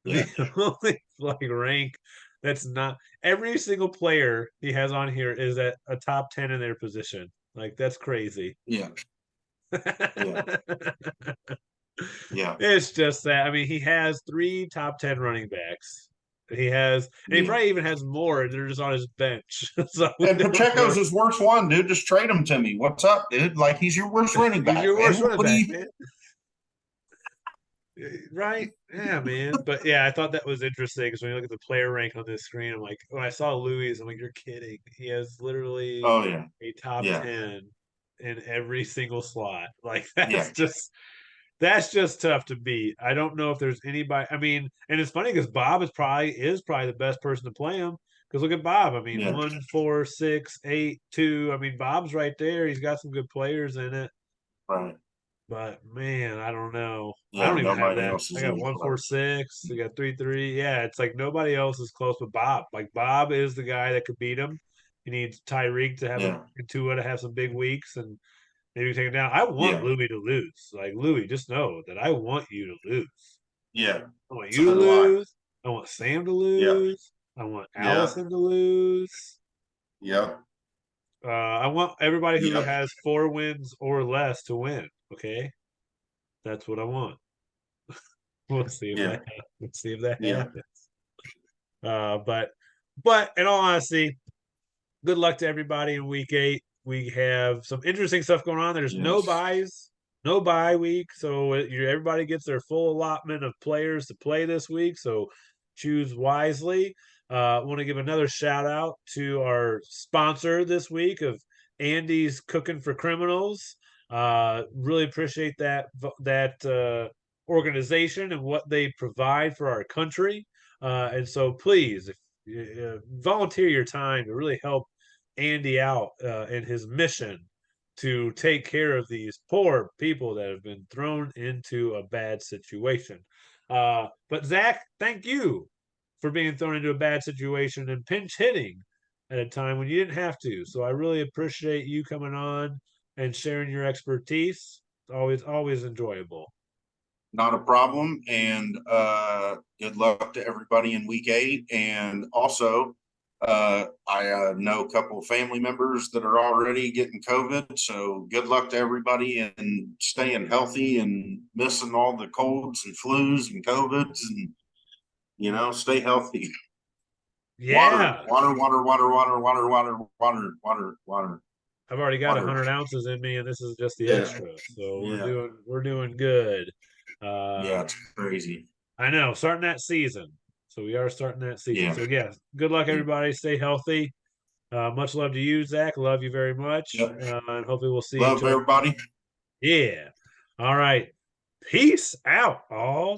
yeah, the only like rank that's not every single player he has on here is at a top 10 in their position. Like that's crazy. yeah, yeah, yeah, It's just that I mean he has 3 top 10 running backs. He has and he yeah. probably even has more. They're just on his bench. So we And don't Pacheco's know. his worst one, dude. Just trade him to me. What's up, dude? Like he's your worst running He's back, your man. worst running What do back, you? man. Right? Yeah, man. But yeah, I thought that was interesting because when you look at the player rank on this screen, I'm like, when I saw Louis, I'm like, you're kidding. He has literally Oh yeah, a top yeah, 10 in every single slot. Like yeah, that's just tough to beat. I don't know if there's anybody. I mean, and it's funny because Bob is probably the best person to play him. Because look at Bob. I mean, yeah. 1, 4, 6, 8, 2. I mean, Bob's right there. He's got some good players in it. Right. But man, I don't know. I Yeah. don't even have Nobody that. else I is got even 1, 4, close. 6. I got 3, 3. Yeah, it's like nobody else is close but Bob. Like Bob is the guy that could beat him. He needs Tyreek to have a Yeah, and Tua to have some big weeks and maybe take him down. I want yeah, Louis to lose. Like Louis, just know that I want you to lose. yeah. I want you So to do I. lose. I want Sam to Yeah, lose. I want yeah, Allison to lose. yeah, I want everybody who yeah, has 4 wins or less to win. Okay, that's what I want. We'll see if yeah, that happens. Let's see if that yeah. happens. But in all honesty, good luck to everybody in week 8. We have some interesting stuff going on. There's no Yes. buys, no bye week, so everybody gets their full allotment of players to play this week. So choose wisely. Want to give another shout out to our sponsor this week of Andy's Cooking for Criminals. Really appreciate that organization and what they provide for our country. And so please, if volunteer your time to really help Andy out in his mission to take care of these poor people that have been thrown into a bad situation. But Zach, thank you for being thrown into a bad situation and pinch hitting at a time when you didn't have to. So I really appreciate you coming on and sharing your expertise. It's always enjoyable. Not a problem. And good luck to everybody in week 8. And also, I know a couple of family members that are already getting COVID. So good luck to everybody and staying healthy and missing all the colds and flus and COVIDs and, stay healthy. Water, Yeah, water, water, water, water, water, water, water, water, water, I've already got water. 100 ounces in me, and this is just the Yeah. extra. So Yeah. we're doing good. Yeah. It's crazy. I know, starting that season. So we are starting that season. Yeah. So yeah, good luck, Yeah. everybody. Stay healthy. Much love to you, Zach. Love you very much, Yep. and hopefully we'll see each Love other. everybody. Yeah. All right. Peace out, all.